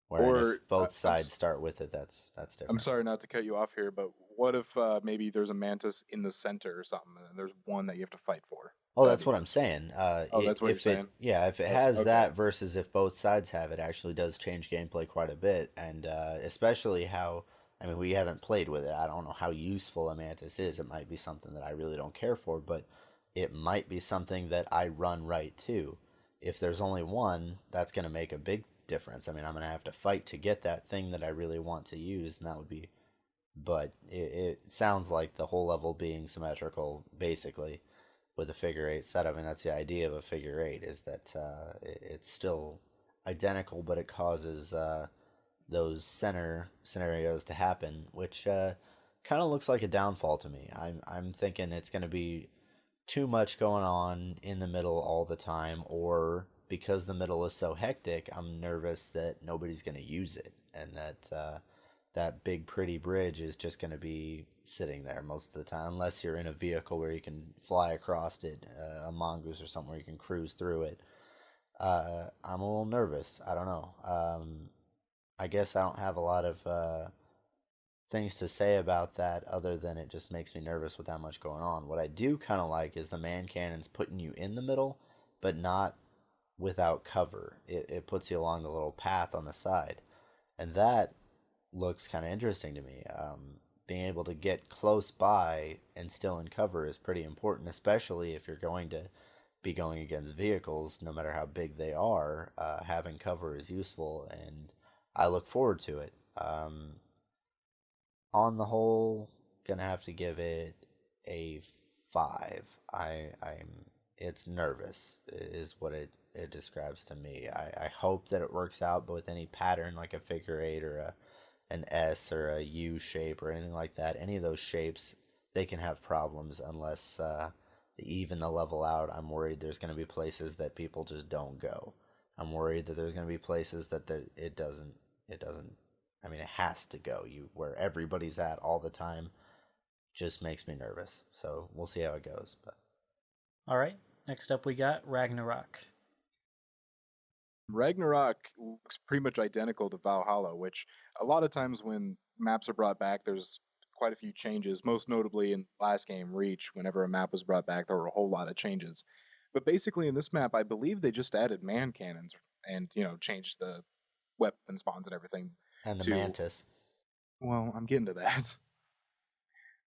Wherein Or if both sides start with it, that's I'm different. sorry not to cut you off here, but what if maybe there's a mantis in the center or something, and there's one that you have to fight for? Oh, That'd that's be what I'm interesting. saying. Oh, that's what you're If it, saying. yeah, if it Oh, has okay. that versus if both sides have it, actually does change gameplay quite a bit, and especially how, I mean, we haven't played with it. I don't know how useful a mantis is. It might be something that I really don't care for, but it might be something that I run right to. If there's only one, that's going to make a big difference. I mean, I'm going to have to fight to get that thing that I really want to use, and that would be. But it sounds like the whole level being symmetrical, basically with a figure eight setup, and that's the idea of a figure eight is that it's still identical, but it causes those center scenarios to happen, which kind of looks like a downfall to me. I'm thinking it's going to be too much going on in the middle all the time, or because the middle is so hectic, I'm nervous that nobody's going to use it, and that that big pretty bridge is just going to be sitting there most of the time, unless you're in a vehicle where you can fly across it, a mongoose or something where you can cruise through it. I'm a little nervous. I don't know. I guess I don't have a lot of things to say about that other than it just makes me nervous with that much going on. What I do kind of like is the man cannons putting you in the middle, but not without cover. It puts you along the little path on the side. And that looks kind of interesting to me. Being able to get close by and still in cover is pretty important, especially if you're going to be going against vehicles, no matter how big they are. Having cover is useful, and I look forward to it. On the whole, gonna have to give it a 5. I'm it's nervous is what it describes to me. I hope that it works out, but with any pattern like a figure eight or an S or a U shape or anything like that, any of those shapes, they can have problems unless they even the level out. I'm worried there's going to be places that people just don't go. I'm worried that there's going to be places that it doesn't. I mean, it has to go. You where everybody's at all the time just makes me nervous. So we'll see how it goes. But All right. Next up, we got Ragnarok. Ragnarok looks pretty much identical to Valhalla, which a lot of times when maps are brought back, there's quite a few changes. Most notably in the last game, Reach, whenever a map was brought back, there were a whole lot of changes. But basically, in this map, I believe they just added man cannons and changed the weapon spawns and everything and the to. mantis. Well, I'm getting to that.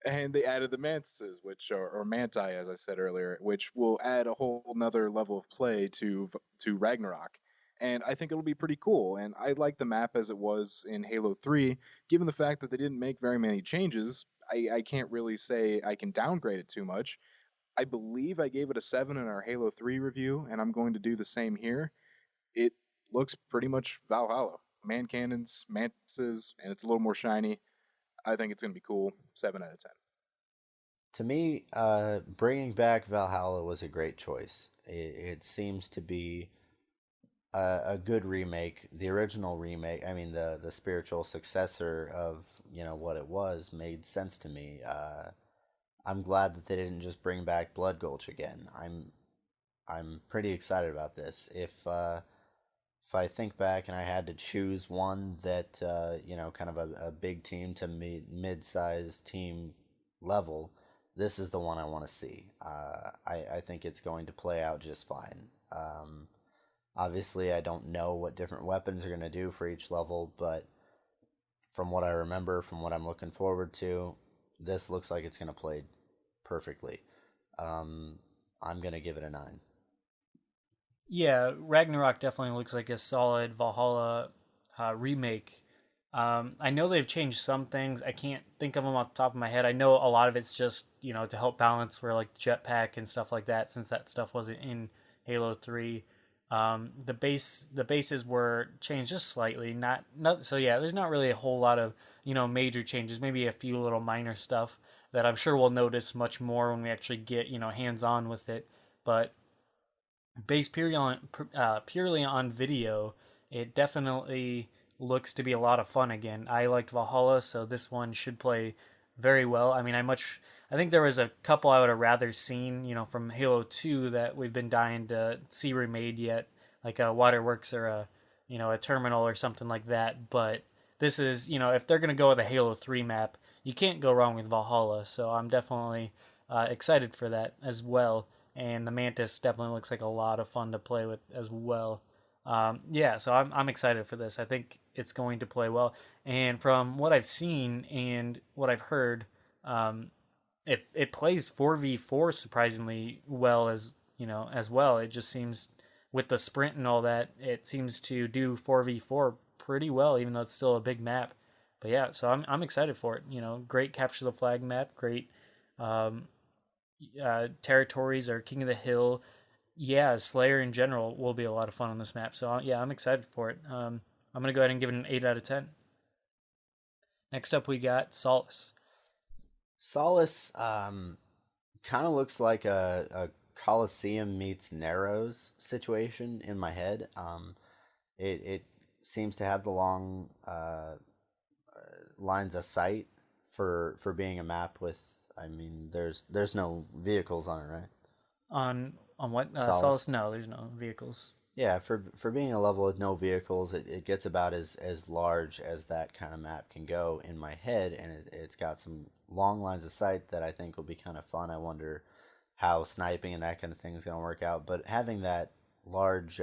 And they added the mantises, which are or manti, as I said earlier, which will add a whole nother level of play to Ragnarok. And I think it'll be pretty cool. And I like the map as it was in Halo 3. Given the fact that they didn't make very many changes, I can't really say I can downgrade it too much. I believe I gave it a 7 in our Halo 3 review, and I'm going to do the same here. It looks pretty much Valhalla. Man cannons, mantises, and it's a little more shiny. I think it's going to be cool. 7 out of 10. To me, bringing back Valhalla was a great choice. It seems to be a good remake. The original remake, I mean, the spiritual successor of what it was, made sense to me. I'm glad that they didn't just bring back Blood Gulch again. I'm pretty excited about this. If I think back and I had to choose one that kind of a big team to mid-sized team level, this is the one I want to see. I think it's going to play out just fine. Obviously, I don't know what different weapons are going to do for each level, but from what I remember, from what I'm looking forward to, this looks like it's going to play perfectly. I'm going to give it a 9. Yeah, Ragnarok definitely looks like a solid Valhalla remake. I know they've changed some things. I can't think of them off the top of my head. I know a lot of it's just to help balance for like jetpack and stuff like that, since that stuff wasn't in Halo 3. The bases were changed just slightly. Not so yeah. There's not really a whole lot of major changes. Maybe a few little minor stuff that I'm sure we'll notice much more when we actually get hands on with it. But based purely on video, it definitely looks to be a lot of fun again. I liked Valhalla, so this one should play very well. I mean, I think there was a couple I would have rather seen, from Halo 2 that we've been dying to see remade yet, like a Waterworks or a Terminal or something like that. But this is, if they're gonna go with a Halo 3 map, you can't go wrong with Valhalla. So I'm definitely excited for that as well, and the Mantis definitely looks like a lot of fun to play with as well. Yeah, so I'm excited for this. I think it's going to play well, and from what I've seen and what I've heard, it plays 4v4 surprisingly well as well. It just seems with the sprint and all that, it seems to do 4v4 pretty well, even though it's still a big map. But yeah, so I'm excited for it. Great capture the flag map, great um, territories or King of the Hill. Yeah, Slayer in general will be a lot of fun on this map. So yeah, I'm excited for it. I'm gonna go ahead and give it an 8 out of 10. Next up, we got Solace. Solace kind of looks like a Coliseum meets Narrows situation in my head. It seems to have the long lines of sight for being a map with. I mean, there's no vehicles on it, right? On what Solace. Solace? No, there's no vehicles. Yeah, for being a level with no vehicles, it gets about as large as that kind of map can go in my head, and it's got some long lines of sight that I think will be kind of fun. I wonder how sniping and that kind of thing is going to work out, but having that large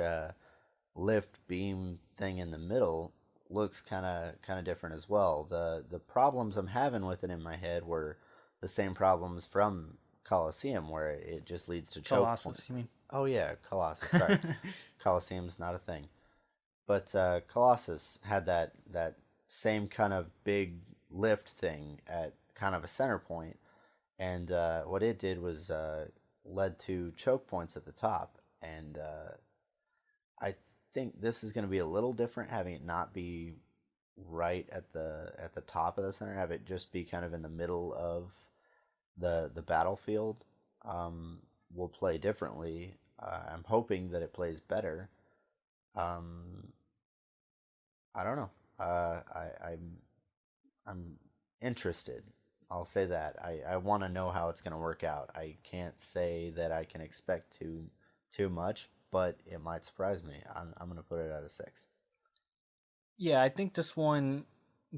lift beam thing in the middle looks kind of different as well. The problems I'm having with it in my head were the same problems from Coliseum, where it just leads to choke point. Colossus, you mean? Oh yeah, Colossus. Sorry, Coliseum's not a thing. But Colossus had that same kind of big lift thing at kind of a center point, and what it did was led to choke points at the top. And I think this is going to be a little different, having it not be right at the top of the center, have it just be kind of in the middle of the battlefield. Will play differently. I'm hoping that it plays better. Um, I don't know. I'm interested. I'll say that. I want to know how it's going to work out. I can't say that I can expect too much, but it might surprise me. I'm going to put it at a 6. Yeah, I think this one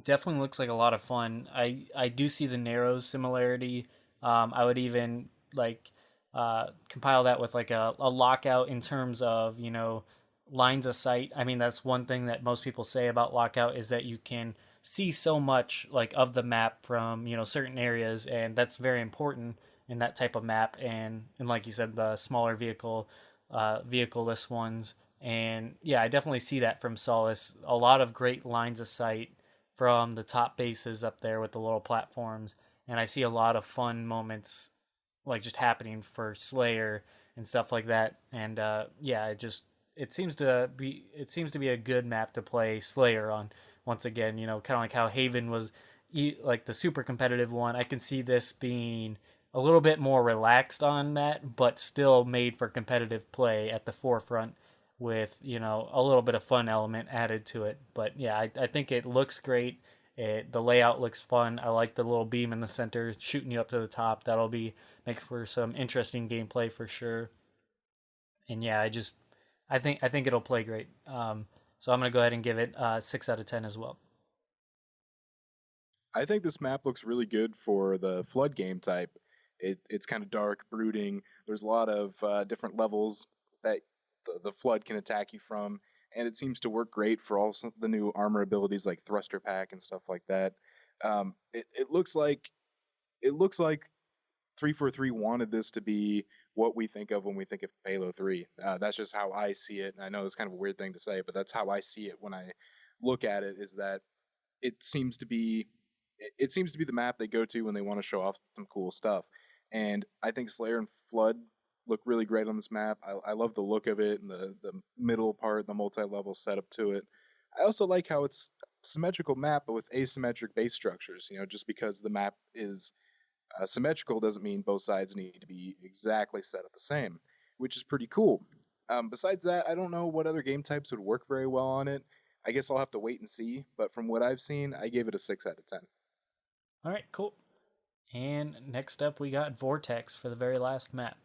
definitely looks like a lot of fun. I do see the Narrows similarity. I would even like compile that with like a lockout in terms of lines of sight. I mean, that's one thing that most people say about lockout is that you can see so much like of the map from certain areas, and that's very important in that type of map. And like you said, the smaller vehicleless ones. And yeah, I definitely see that from Solace. A lot of great lines of sight from the top bases up there with the little platforms, and I see a lot of fun moments like just happening for Slayer and stuff like that. And yeah, it seems to be a good map to play Slayer on. Once again, kind of like how Haven was like the super competitive one. I can see this being a little bit more relaxed on that, but still made for competitive play at the forefront with a little bit of fun element added to it. But yeah, I think it looks great. The layout looks fun. I like the little beam in the center shooting you up to the top. That'll be make for some interesting gameplay for sure. And yeah, I think it'll play great. So I'm gonna go ahead and give it 6 out of 10 as well. I think this map looks really good for the flood game type. It's kind of dark, brooding. There's a lot of different levels that the flood can attack you from, and it seems to work great for also the new armor abilities like thruster pack and stuff like that. It looks like 343 wanted this to be what we think of when we think of Halo 3. That's just how I see it. And I know it's kind of a weird thing to say, but that's how I see it when I look at it. Is that it seems to be it seems to be the map they go to when they want to show off some cool stuff. And I think Slayer and Flood look really great on this map. I love the look of it and the middle part, the multi-level setup to it. I also like how it's symmetrical map but with asymmetric base structures. You know, just because the map is symmetrical doesn't mean both sides need to be exactly set up the same, which is pretty cool. Besides that, I don't know what other game types would work very well on it. I guess I'll have to wait and see. But from what I've seen, I gave it a 6 out of 10. All right, cool. And next up, we got Vortex for the very last map.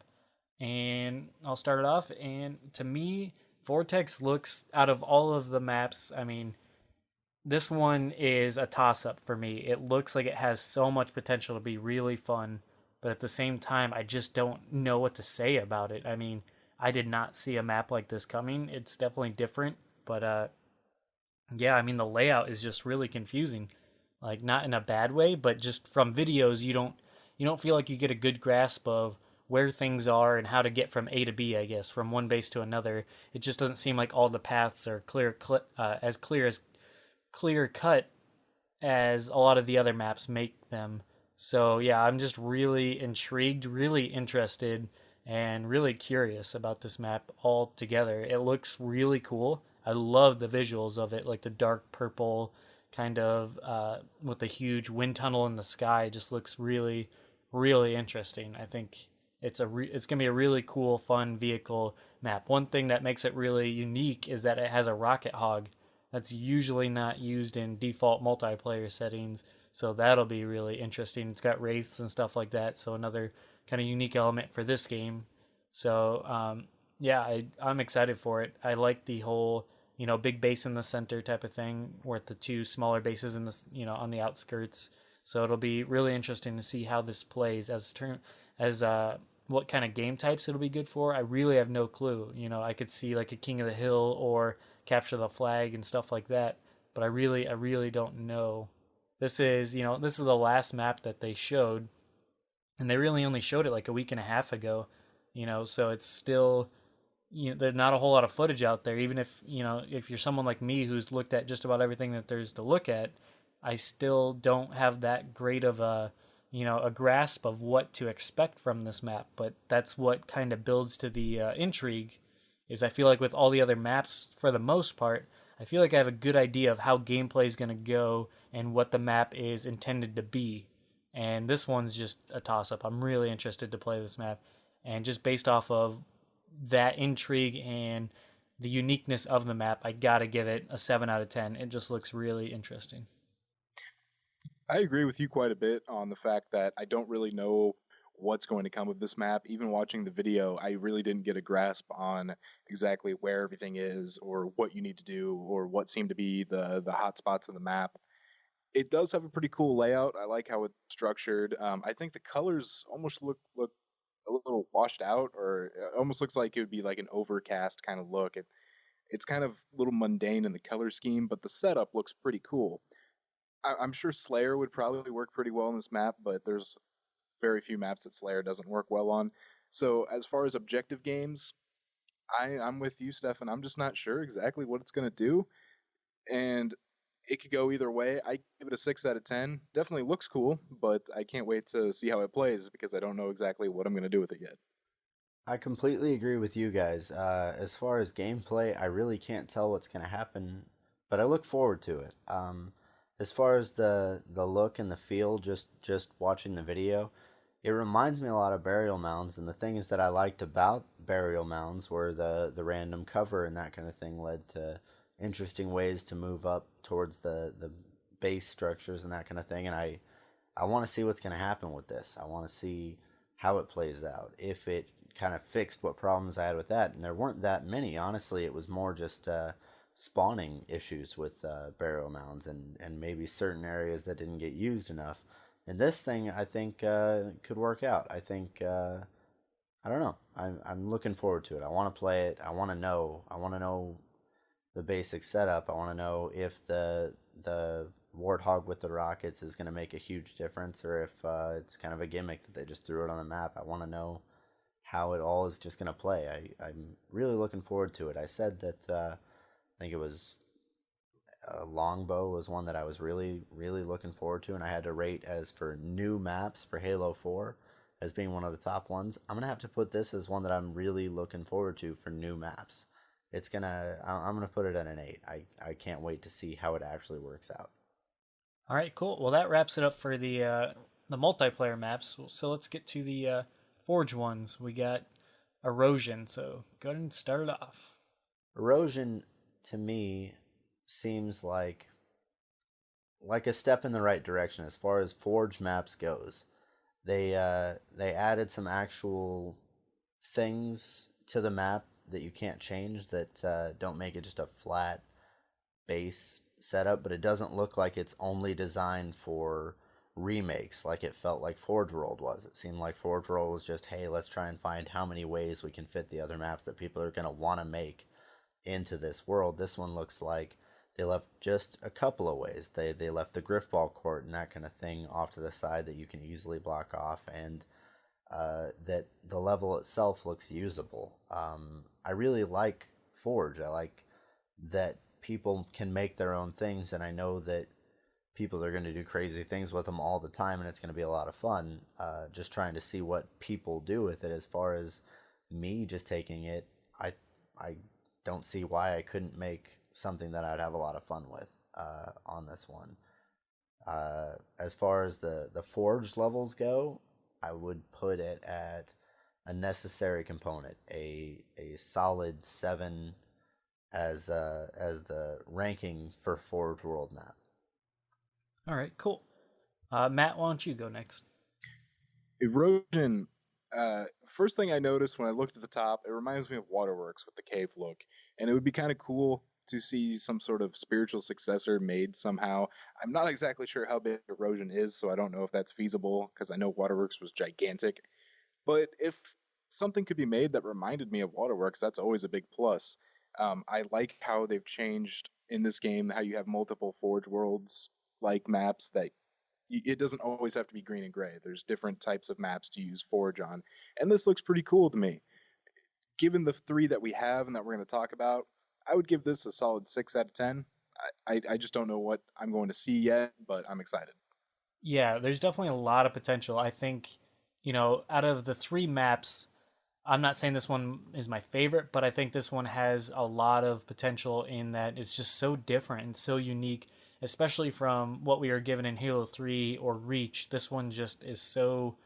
And I'll start it off. And to me, Vortex looks out of all of the maps. I mean, this one is a toss up for me. It looks like it has so much potential to be really fun, but at the same time, I just don't know what to say about it. I mean, I did not see a map like this coming. It's definitely different, but yeah, I mean the layout is just really confusing. Like not in a bad way, but just from videos you don't feel like you get a good grasp of where things are and how to get from A to B, I guess, from one base to another. It just doesn't seem like all the paths are as clear cut as a lot of the other maps make them. So yeah, I'm just really intrigued, really interested, and really curious about this map altogether. It looks really cool. I love the visuals of it, like the dark purple kind of with the huge wind tunnel in the sky. It just looks really, really interesting. I think it's gonna be a really cool, fun vehicle map. One thing that makes it really unique is that it has a rocket hog that's usually not used in default multiplayer settings. So that'll be really interesting. It's got wraiths and stuff like that. So another kind of unique element for this game. So yeah, I'm excited for it. I like the whole big base in the center type of thing, with the two smaller bases in the on the outskirts. So it'll be really interesting to see how this plays as what kind of game types it'll be good for. I really have no clue. I could see like a King of the Hill or capture the flag and stuff like that. But I really don't know. This is the last map that they showed, and they really only showed it like a week and a half ago. So it's still, there's not a whole lot of footage out there. Even if you're someone like me who's looked at just about everything that there's to look at, I still don't have that great of a grasp of what to expect from this map. But that's what kind of builds to the intrigue is I feel like with all the other maps, for the most part, I feel like I have a good idea of how gameplay is going to go and what the map is intended to be. And this one's just a toss up. I'm really interested to play this map. And just based off of that intrigue and the uniqueness of the map, I got to give it a 7 out of 10. It just looks really interesting. I agree with you quite a bit on the fact that I don't really know what's going to come of this map. Even watching the video, I really didn't get a grasp on exactly where everything is or what you need to do or what seem to be the hot spots of the map. It does have a pretty cool layout. I like how it's structured. I think the colors almost look a little washed out, or it almost looks like it would be like an overcast kind of look. It's kind of a little mundane in the color scheme, but the setup looks pretty cool. I'm sure Slayer would probably work pretty well on this map, but there's very few maps that Slayer doesn't work well on. So as far as objective games, I'm with you, Stefan. I'm just not sure exactly what it's gonna do, and it could go either way. I give it a 6 out of 10. Definitely looks cool, but I can't wait to see how it plays because I don't know exactly what I'm gonna do with it yet. I completely agree with you guys. As far as gameplay, I really can't tell what's going to happen, but I look forward to it. As far as the look and the feel, just watching the video, it reminds me a lot of burial mounds. And the things that I liked about burial mounds were the random cover and that kind of thing led to interesting ways to move up towards the base structures and that kind of thing. And I want to see what's going to happen with this. I want to see how it plays out. If it kind of fixed what problems I had with that, and there weren't that many. Honestly, it was more just spawning issues with burial mounds and maybe certain areas that didn't get used enough. And this thing, I think, could work out. I think I don't know. I'm looking forward to it. I want to play it. I want to know. I want to know the basic setup. I want to know if the warthog with the rockets is going to make a huge difference, or if it's kind of a gimmick that they just threw it on the map. I want to know how it all is just going to play. I'm really looking forward to it. I said that I think it was Longbow was one that I was really, really looking forward to, and I had to rate as for new maps for Halo 4. as being one of the top ones. I'm gonna have to put this as one that I'm really looking forward to for new maps. I'm gonna put it at an 8. I can't wait to see how it actually works out. All right, cool. Well, that wraps it up for the multiplayer maps. So let's get to the Forge ones. We got Erosion. So go ahead and start it off. Erosion to me seems like a step in the right direction as far as Forge maps goes. They added some actual things to the map that you can't change that don't make it just a flat base setup, but it doesn't look like it's only designed for remakes like it felt like Forge World was. It seemed like Forge World was just, hey, let's try and find how many ways we can fit the other maps that people are going to want to make into this world. This one looks like they left just a couple of ways. They left the griffball court and that kind of thing off to the side that you can easily block off, and that the level itself looks usable. I really like Forge. I like that people can make their own things, and I know that people are going to do crazy things with them all the time, and it's going to be a lot of fun. Just trying to see what people do with it. As far as me just taking it, I don't see why I couldn't make something that I'd have a lot of fun with on this one. As far as the forged levels go, I would put it at a necessary component, a solid 7 as the ranking for Forge World map. All right, cool. Matt, why don't you go next? Erosion. First thing I noticed when I looked at the top, it reminds me of Waterworks with the cave look, and it would be kind of cool to see some sort of spiritual successor made somehow. I'm not exactly sure how big Erosion is, so I don't know if that's feasible because I know Waterworks was gigantic. But if something could be made that reminded me of Waterworks, that's always a big plus. I like how they've changed in this game, how you have multiple Forge Worlds like maps that it doesn't always have to be green and gray. There's different types of maps to use Forge on, and this looks pretty cool to me. Given the three that we have and that we're going to talk about, I would give this a solid 6 out of 10. I just don't know what I'm going to see yet, but I'm excited. Yeah, there's definitely a lot of potential. I think, out of the three maps, I'm not saying this one is my favorite, but I think this one has a lot of potential in that it's just so different and so unique, especially from what we were given in Halo 3 or Reach. This one just is so,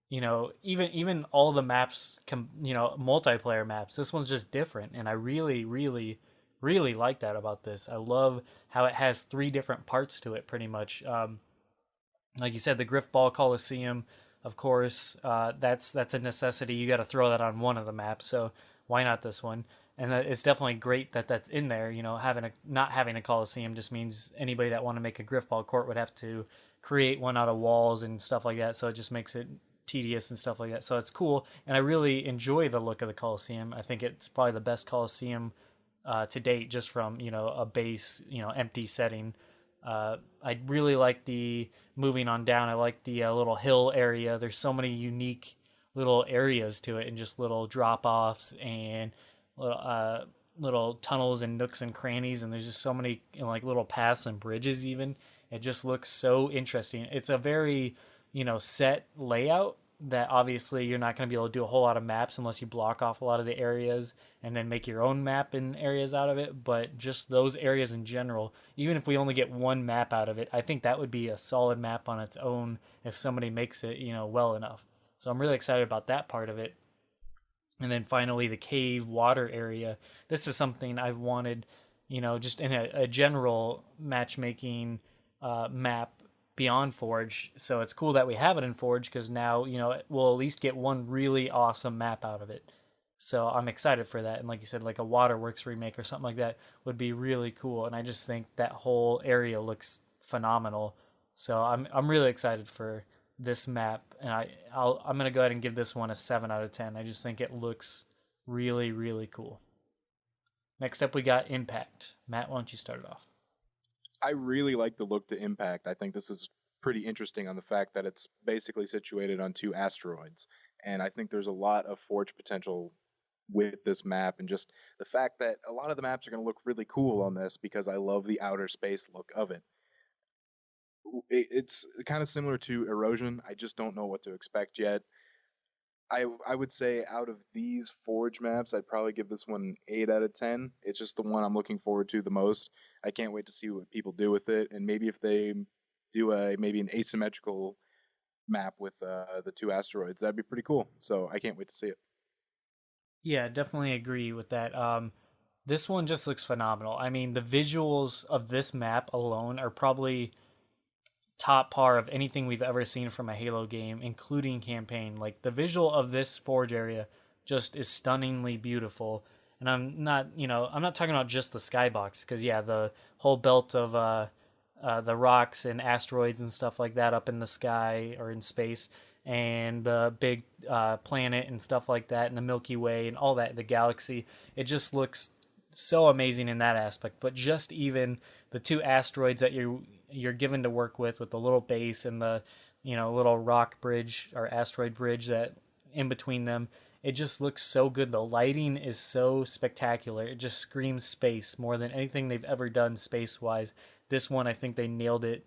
even all the maps, multiplayer maps, this one's just different. And I really, really, really like that about this. I love how it has three different parts to it, pretty much. Like you said, the Griffball Coliseum, of course, that's a necessity. You got to throw that on one of the maps, so why not this one? And it's definitely great that that's in there. Not having a Coliseum just means anybody that want to make a Griffball court would have to create one out of walls and stuff like that. So it just makes it tedious and stuff like that. So it's cool, and I really enjoy the look of the Coliseum. I think it's probably the best Coliseum to date, just from a base empty setting. I really like the moving on down. I like the little hill area. There's so many unique little areas to it, and just little drop offs and little tunnels and nooks and crannies. And there's just so many like little paths and bridges. Even it just looks so interesting. It's a very set layout that obviously you're not going to be able to do a whole lot of maps unless you block off a lot of the areas and then make your own map in areas out of it. But just those areas in general, even if we only get one map out of it, I think that would be a solid map on its own if somebody makes it well enough. So I'm really excited about that part of it. And then finally, the cave water area. This is something I've wanted just in a general matchmaking map beyond Forge. So it's cool that we have it in Forge, because now we'll at least get one really awesome map out of it. So I'm excited for that. And like you said, like a Waterworks remake or something like that would be really cool. And I just think that whole area looks phenomenal. So I'm really excited for this map, and I'm gonna go ahead and give this one a 7 out of 10. I just think it looks really, really cool. Next up, we got Impact. Matt, why don't you start it off? I really like the look to Impact. I think this is pretty interesting on the fact that it's basically situated on two asteroids. And I think there's a lot of Forge potential with this map, and just the fact that a lot of the maps are going to look really cool on this because I love the outer space look of it. It's kind of similar to Erosion. I just don't know what to expect yet. I would say out of these Forge maps, I'd probably give this one 8 out of 10. It's just the one I'm looking forward to the most. I can't wait to see what people do with it, and maybe if they do a maybe an asymmetrical map with the two asteroids, that'd be pretty cool. So I can't wait to see it. Yeah, definitely agree with that. This one just looks phenomenal. I mean, the visuals of this map alone are probably top par of anything we've ever seen from a Halo game, including campaign. Like the visual of this forge area just is stunningly beautiful. And I'm not talking about just the skybox because yeah, the whole belt of the rocks and asteroids and stuff like that up in the sky or in space, and the big planet and stuff like that, and the Milky Way and all that, the galaxy. It just looks so amazing in that aspect. But just even the two asteroids that you're given to work with the little base and the little rock bridge or asteroid bridge that in between them, it just looks so good. The lighting is so spectacular. It just screams space more than anything they've ever done space wise. This one, I think they nailed it.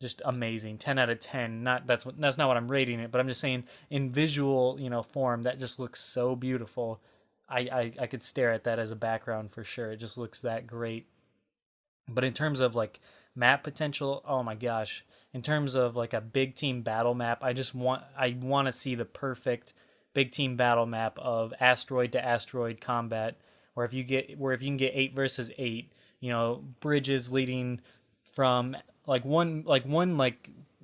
Just amazing. 10 out of 10. Not that's not what I'm rating it, but I'm just saying in visual, form that just looks so beautiful. I could stare at that as a background for sure. It just looks that great. But in terms of like map potential, oh my gosh. In terms of like a big team battle map, I want to see the perfect big team battle map of asteroid to asteroid combat where if you can get 8 versus 8, bridges leading from like one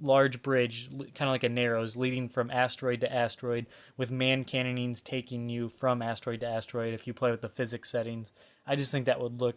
large bridge, kind of like a narrows, leading from asteroid to asteroid, with man cannonings taking you from asteroid to asteroid if you play with the physics settings. I just think that would look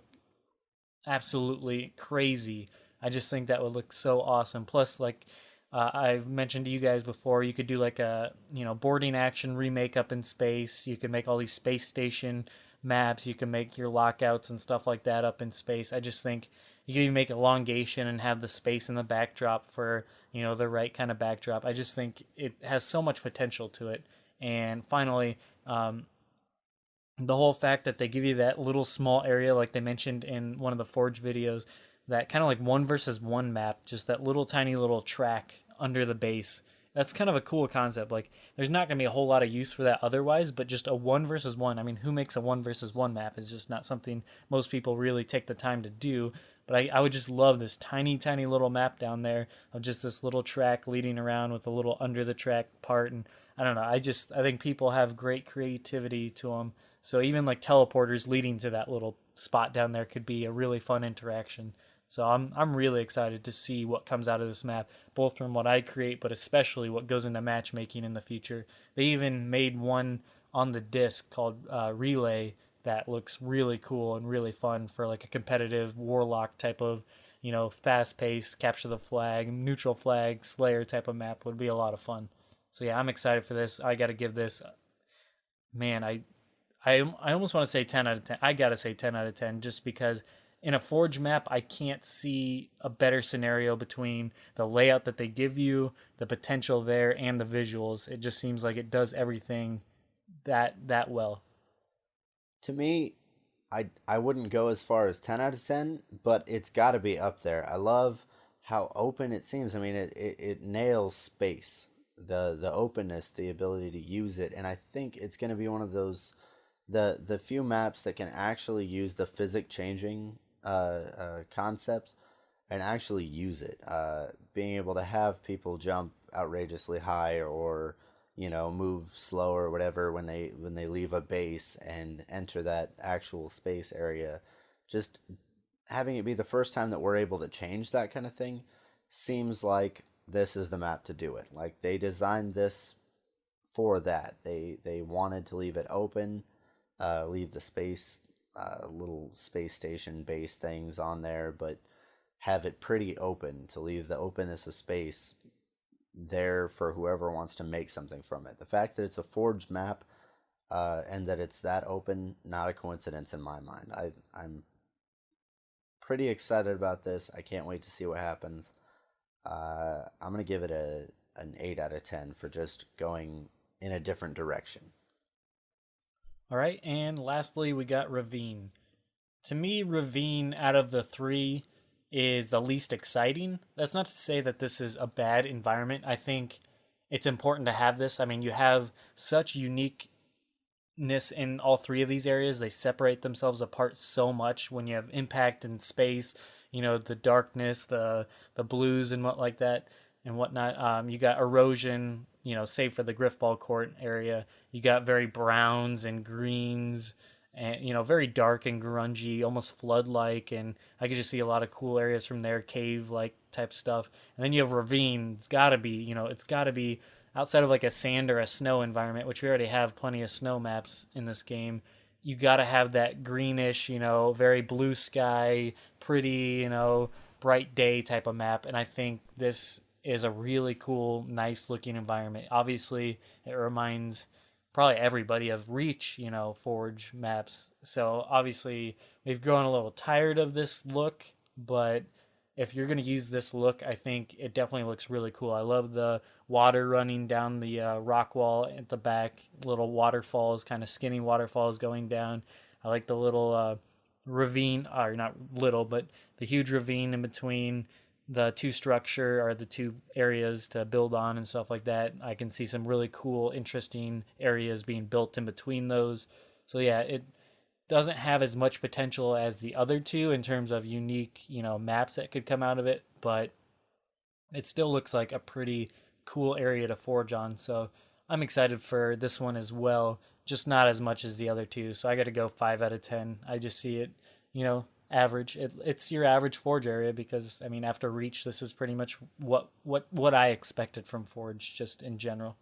absolutely crazy. I just think that would look so awesome. Plus, like I've mentioned to you guys before, you could do like a boarding action remake up in space. You could make all these space station maps. You can make your lockouts and stuff like that up in space. I just think you could even make elongation and have the space in the backdrop for the right kind of backdrop. I just think it has so much potential to it. And finally, the whole fact that they give you that little small area, like they mentioned in one of the Forge videos, that kind of like one versus one map, just that little tiny little track under the base. That's kind of a cool concept. Like, there's not going to be a whole lot of use for that otherwise, but just a one versus one. I mean, who makes a one versus one map is just not something most people really take the time to do. But I would just love this tiny, tiny little map down there of just this little track leading around with a little under the track part. And I don't know. I think people have great creativity to them. So even like teleporters leading to that little spot down there could be a really fun interaction. So I'm really excited to see what comes out of this map, both from what I create, but especially what goes into matchmaking in the future. They even made one on the disc called Relay that looks really cool and really fun for like a competitive warlock type of, fast paced, capture the flag, neutral flag, Slayer type of map would be a lot of fun. So yeah, I'm excited for this. I got to give this, man, I almost want to say 10 out of 10. I got to say 10 out of 10 just because in a Forge map, I can't see a better scenario between the layout that they give you, the potential there, and the visuals. It just seems like it does everything that well. To me, I wouldn't go as far as 10 out of 10, but it's got to be up there. I love how open it seems. I mean, it nails space, the openness, the ability to use it, and I think it's going to be one of those the few maps that can actually use the physic changing concept and actually use it. Being able to have people jump outrageously high or move slower or whatever when they leave a base and enter that actual space area. Just having it be the first time that we're able to change that kind of thing seems like this is the map to do it. Like they designed this for that. They wanted to leave it open, leave the space, little space station base things on there, but have it pretty open to leave the openness of space there for whoever wants to make something from it. The fact that it's a forged map and that it's that open, not a coincidence in my mind. I'm pretty excited about this. I can't wait to see what happens. I'm gonna give it an 8 out of 10 for just going in a different direction. All right, and lastly, we got Ravine. To me, Ravine out of the three is the least exciting. That's not to say that this is a bad environment. I think it's important to have this. I mean, you have such uniqueness in all three of these areas. They separate themselves apart so much when you have impact in space, the darkness, the blues and what like that and whatnot. You got erosion, save for the Griffball Court area. You got very browns and greens and very dark and grungy, almost flood like, and I could just see a lot of cool areas from there, cave like type stuff. And then you have ravine. It's got to be outside of like a sand or a snow environment, which we already have plenty of snow maps in this game. You got to have that greenish, very blue sky, pretty, bright day type of map. And I think this is a really cool, nice looking environment. Obviously, it reminds probably everybody of Reach, Forge maps. So obviously, we've grown a little tired of this look, but if you're going to use this look, I think it definitely looks really cool. I love the water running down the rock wall at the back, little waterfalls, kind of skinny waterfalls going down. I like the little ravine, or not little, but the huge ravine in between the two structure or the two areas to build on and stuff like that. I can see some really cool, interesting areas being built in between those. So yeah, it doesn't have as much potential as the other two in terms of unique, maps that could come out of it, but it still looks like a pretty cool area to forge on. So I'm excited for this one as well, just not as much as the other two. So I got to go 5 out of 10. I just see it, average. It's your average forge area because I mean after Reach, this is pretty much what I expected from Forge just in general.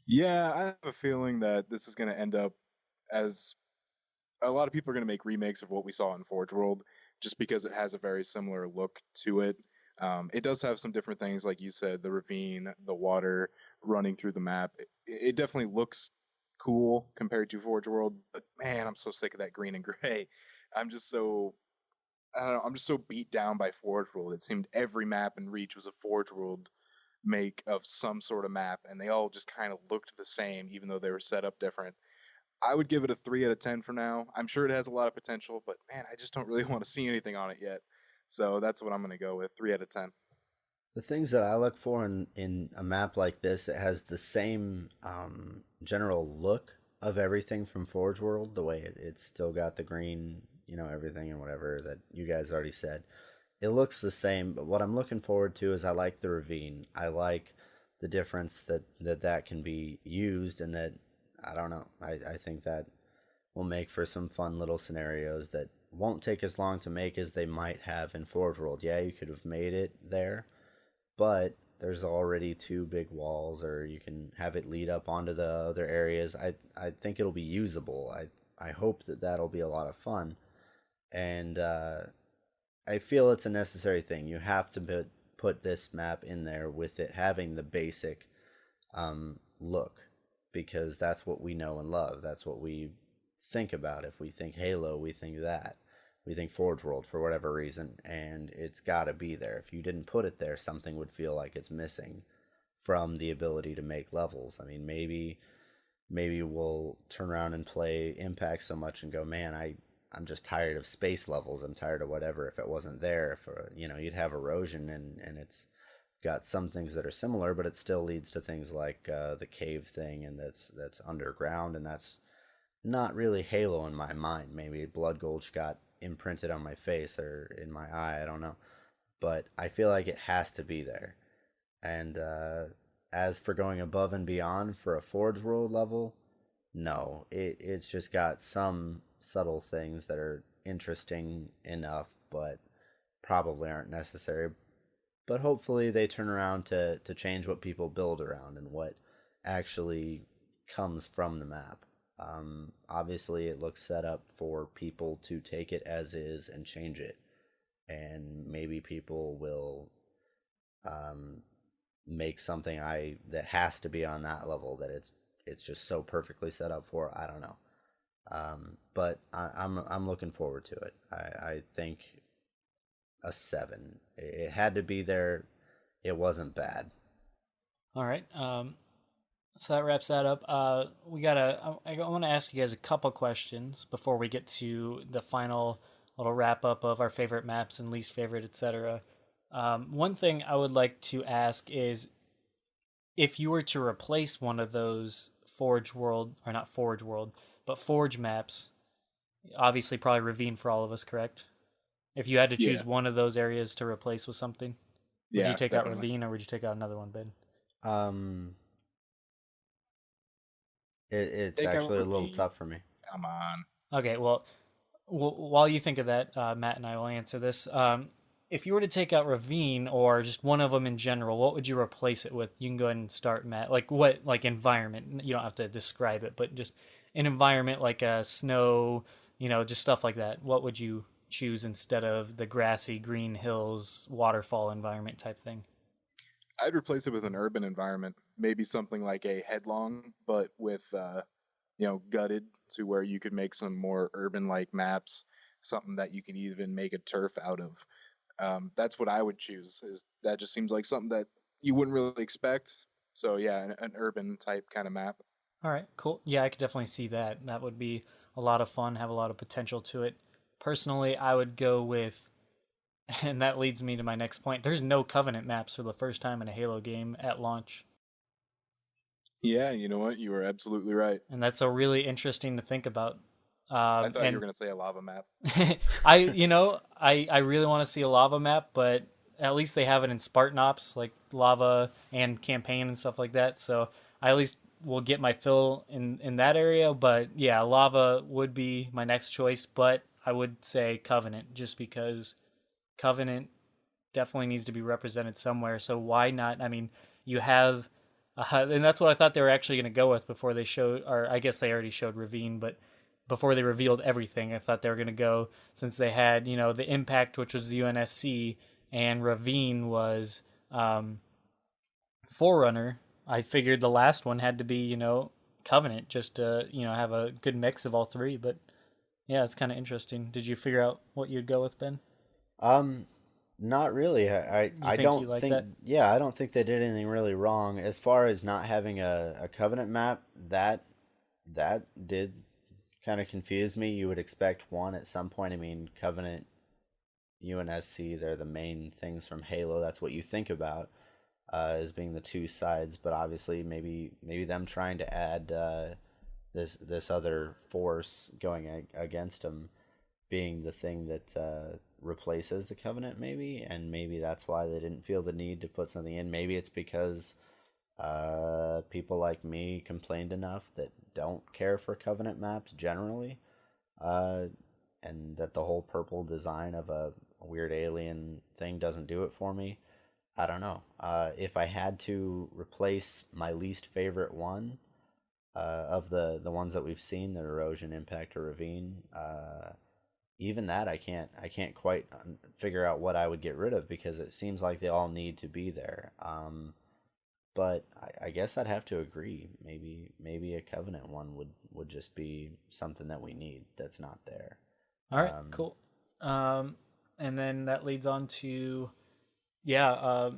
Yeah, I have a feeling that this is going to end up as a lot of people are going to make remakes of what we saw in Forge World just because it has a very similar look to it. It does have some different things, like you said, the ravine, the water running through the map. It definitely looks cool compared to Forge World, but man, I'm so sick of that green and gray. I'm just so I don't know, I'm just so beat down by Forge World. It seemed every map in Reach was a Forge World make of some sort of map, and they all just kind of looked the same, even though they were set up different. I would give it a 3 out of 10 for now. I'm sure it has a lot of potential, but man, I just don't really want to see anything on it yet. So that's what I'm going to go with, 3 out of 10. The things that I look for in a map like this, it has the same general look of everything from Forge World, the way it's still got the green, everything and whatever that you guys already said. It looks the same, but what I'm looking forward to is I like the ravine. I like the difference that can be used, and that I don't know. I think that will make for some fun little scenarios that won't take as long to make as they might have in Forge World. Yeah, you could have made it there, but there's already two big walls, or you can have it lead up onto the other areas. I think it'll be usable. I hope that that'll be a lot of fun, and I feel it's a necessary thing. You have to put this map in there with it having the basic look, because that's what we know and love. That's what we think about. If we think Halo, we think that. We think Forge World for whatever reason, and it's got to be there. If you didn't put it there, something would feel like it's missing from the ability to make levels. I mean, maybe we'll turn around and play Impact so much and go, man, I'm just tired of space levels. I'm tired of whatever. If it wasn't there, if you'd have erosion, and it's got some things that are similar, but it still leads to things like the cave thing, and that's underground, and that's not really Halo in my mind. Maybe Blood Gulch got imprinted on my face or in my eye. I don't know, but I feel like it has to be there. And as for going above and beyond for a Forge World level, no, it's just got some subtle things that are interesting enough, but probably aren't necessary. But hopefully they turn around to change what people build around and what actually comes from the map. Obviously, it looks set up for people to take it as is and change it, and maybe people will um, make something that has to be on that level that it's just so perfectly set up for. I don't know, but I'm looking forward to it. I think a 7. It had to be there. It wasn't bad. All right. So that wraps that up. We gotta. I want to ask you guys a couple questions before we get to the final little wrap up of our favorite maps and least favorite, etc. One thing I would like to ask is if you were to replace one of those Forge World, or not Forge World, but Forge maps, obviously probably Ravine for all of us, correct? If you had to Yeah, choose one of those areas to replace with something, would you yeah, take out definitely. Ravine or would you take out another one, Ben? Um, it's Take out actually a little Ravine. tough for me. Come on. Okay, well, while you think of that, Matt and I will answer this. If you were to take out Ravine or just one of them in general, what would you replace it with? You can go ahead and start, Matt. Like what, like environment? You don't have to describe it, but just an environment like snow, just stuff like that. What would you choose instead of the grassy green hills waterfall environment type thing? I'd replace it with an urban environment, maybe something like a headlong, but with gutted to where you could make some more urban-like maps, something that you could even make a turf out of. That's what I would choose. Is that just seems like something that you wouldn't really expect. So yeah, an urban type kind of map. All right, cool. Yeah, I could definitely see that. That would be a lot of fun, have a lot of potential to it. Personally, I would go with, and that leads me to my next point. There's no Covenant maps for the first time in a Halo game at launch. Yeah, you know what? You were absolutely right. And that's a really interesting to think about. I thought you were And gonna say a lava map. I really want to see a lava map, but at least they have it in Spartan Ops, like lava and campaign and stuff like that. So I at least will get my fill in that area. But yeah, lava would be my next choice, but I would say Covenant just because Covenant definitely needs to be represented somewhere. So why not? I mean, you have, and that's what I thought they were actually going to go with before they showed, or I guess they already showed Ravine, but before they revealed everything, I thought they were going to go since they had, the Impact, which was the UNSC, and Ravine was Forerunner. I figured the last one had to be, Covenant, just to, have a good mix of all three. But yeah, it's kind of interesting. Did you figure out what you'd go with, Ben? Um, Not really. You I think you don't like think, that? yeah, I don't think they did anything really wrong. As far as not having a covenant map, that did kind of confuse me. You would expect one at some point. I mean, Covenant, UNSC, they're the main things from Halo. That's what you think about as being the two sides. But obviously, maybe them trying to add this other force going against them being the thing that replaces the Covenant, maybe, and maybe that's why they didn't feel the need to put something in. Maybe it's because people like me complained enough that don't care for Covenant maps generally, uh, and that the whole purple design of a weird alien thing doesn't do it for me. I don't know. If I had to replace my least favorite one of the ones that we've seen, the erosion, impact, or ravine, even that I can't quite figure out what I would get rid of because it seems like they all need to be there. But I guess I'd have to agree. Maybe a covenant one would just be something that we need that's not there. All right, Um, cool. Um, and then that leads on to, yeah.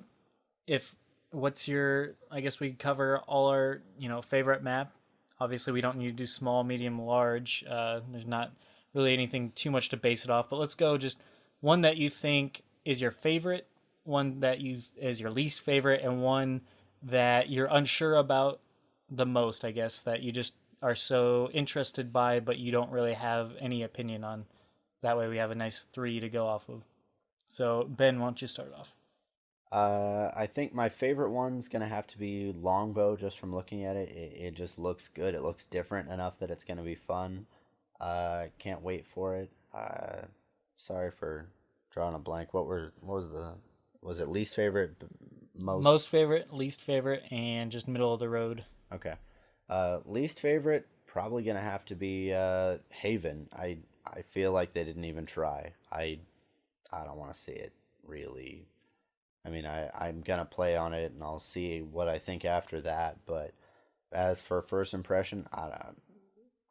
If what's your? I guess we cover all our favorite map. Obviously, we don't need to do small, medium, large. There's not really anything too much to base it off. But let's go just one that you think is your favorite, one that you is your least favorite, and one that you're unsure about the most. I guess that you just are so interested by, but you don't really have any opinion on. That way, we have a nice three to go off of. So, Ben, why don't you start off? I think my favorite one's gonna have to be Longbow. Just from looking at it, it just looks good. It looks different enough that it's gonna be fun. Can't wait for it. Sorry for drawing a blank. Was it least favorite, most? Most favorite, least favorite, and just middle of the road. Okay. Least favorite probably gonna have to be Haven. I feel like they didn't even try. I don't want to see it really. I mean, I'm gonna play on it and I'll see what I think after that. But as for first impression,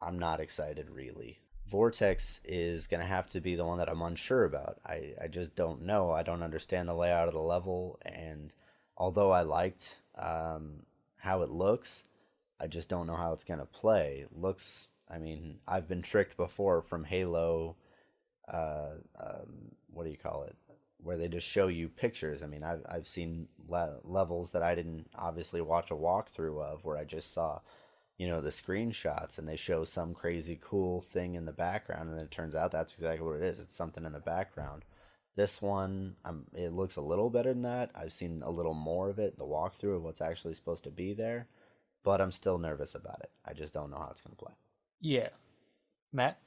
I'm not excited really. Vortex is gonna have to be the one that I'm unsure about. I just don't know. I don't understand the layout of the level, and although I liked how it looks, I just don't know how it's gonna play. Looks, I mean, I've been tricked before from Halo. What do you call it? where they just show you pictures. I mean, I've seen levels that I didn't obviously watch a walkthrough of, where I just saw, the screenshots, and they show some crazy cool thing in the background, and then it turns out that's exactly what it is. It's something in the background. This one, it looks a little better than that. I've seen a little more of it, the walkthrough of what's actually supposed to be there, but I'm still nervous about it. I just don't know how it's going to play. Yeah. Matt?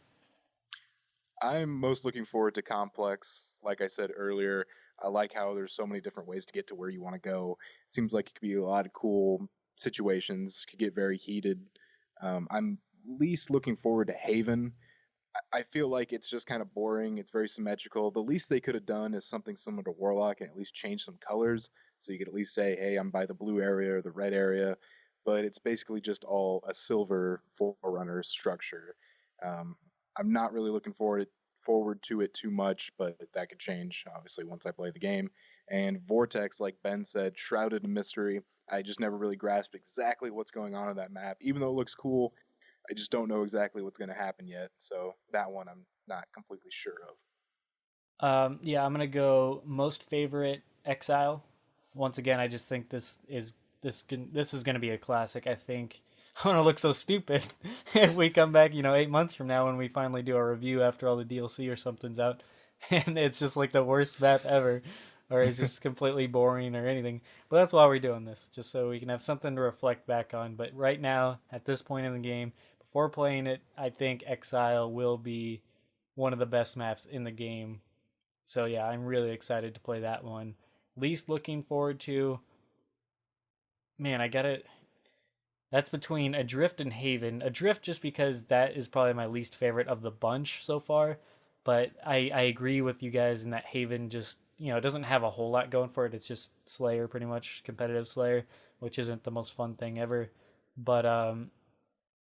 I'm most looking forward to Complex. Like I said earlier, I like how there's so many different ways to get to where you want to go. Seems like it could be a lot of cool situations, could get very heated. I'm least looking forward to Haven. I feel like it's just kind of boring. It's very symmetrical. The least they could have done is something similar to Warlock and at least change some colors. So you could at least say, hey, I'm by the blue area or the red area. But it's basically just all a silver Forerunner structure. Um, I'm not really looking forward to it too much, but that could change obviously once I play the game. And Vortex, like Ben said, shrouded in mystery. I just never really grasped exactly what's going on in that map. Even though it looks cool, I just don't know exactly what's going to happen yet. So that one I'm not completely sure of. Yeah, I'm gonna go most favorite Exile. Once again, I just think this is gonna be a classic. I think I'm gonna look so stupid if we come back, 8 months from now when we finally do our review after all the DLC or something's out, and it's just like the worst map ever, or it's just completely boring or anything. But that's why we're doing this, just so we can have something to reflect back on. But right now, at this point in the game, before playing it, I think Exile will be one of the best maps in the game. So yeah, I'm really excited to play that one. Least looking forward to, man, I got it. That's between Adrift and Haven. Adrift just because that is probably my least favorite of the bunch so far. But I agree with you guys in that Haven just, it doesn't have a whole lot going for it. It's just Slayer, pretty much, competitive Slayer, which isn't the most fun thing ever. But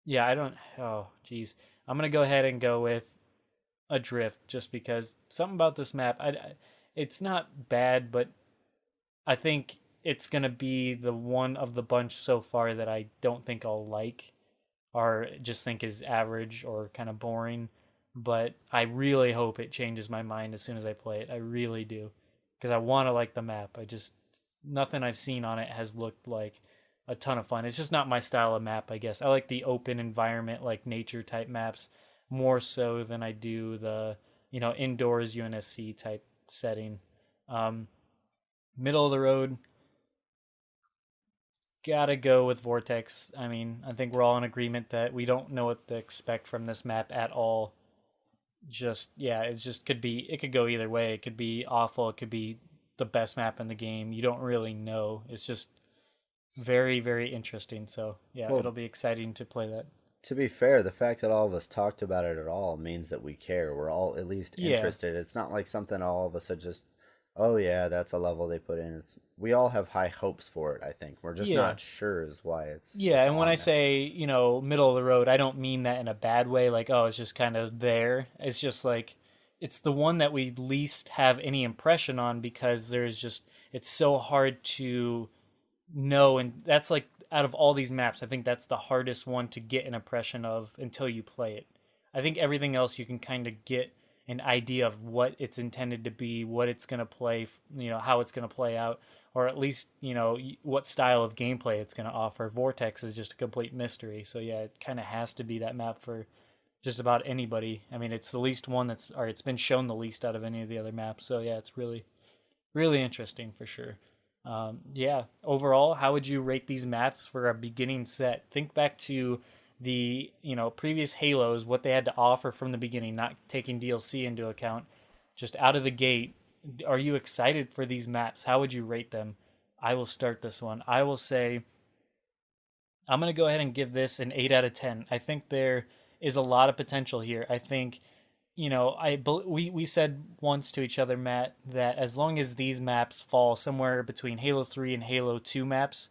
yeah, I don't, oh, geez. I'm going to go ahead and go with Adrift just because something about this map, it's not bad, but I think it's gonna be the one of the bunch so far that I don't think I'll like, or just think is average or kind of boring. But I really hope it changes my mind as soon as I play it. I really do, because I want to like the map. I just nothing I've seen on it has looked like a ton of fun. It's just not my style of map, I guess. I like the open environment, like nature type maps, more so than I do the indoors UNSC type setting. Um, Middle of the road, gotta go with Vortex. I mean, I think we're all in agreement that we don't know what to expect from this map at all. Just yeah, it just it could go either way. It could be awful, it could be the best map in the game. You don't really know. It's just very, very interesting. So yeah, Well, it'll be exciting to play that. to be fair, the fact that all of us talked about it at all means that we care. We're all at least Yeah. interested. It's not like something all of us are just, oh yeah, that's a level they put in. It's we all have high hopes for it. I think we're just Yeah. not sure is why Yeah, it's and when I on there. say, middle of the road, I don't mean that in a bad way, like, oh, it's just kind of there. It's just like, it's the one that we least have any impression on because it's so hard to know. And that's like, out of all these maps, I think that's the hardest one to get an impression of until you play it. I think everything else you can kind of get an idea of what it's intended to be, what it's going to play, how it's going to play out, or at least what style of gameplay it's going to offer. Vortex is just a complete mystery, so yeah, it kind of has to be that map for just about anybody. I mean, it's the least one or it's been shown the least out of any of the other maps, so yeah, it's really, really interesting for sure. Yeah, overall, how would you rate these maps for a beginning set? Think back to the previous Halos, what they had to offer from the beginning, not taking DLC into account, just out of the gate. Are you excited for these maps? How would you rate them? I will start this one. I will say I'm going to go ahead and give this an 8 out of 10. I think there is a lot of potential here. I think, we said once to each other, Matt, that as long as these maps fall somewhere between Halo 3 and Halo 2 maps,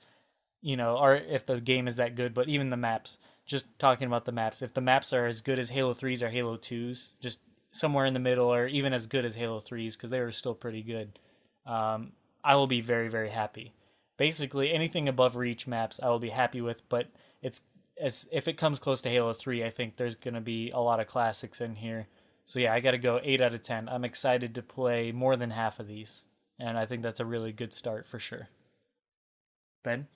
or if the game is that good, but even the maps, just talking about the maps, if the maps are as good as Halo 3's or Halo 2's, just somewhere in the middle, or even as good as Halo 3's, because they were still pretty good, I will be very, very happy. Basically, anything above Reach maps, I will be happy with, but it's as if it comes close to Halo 3, I think there's going to be a lot of classics in here. So yeah, I got to go 8 out of 10. I'm excited to play more than half of these, and I think that's a really good start for sure. Ben?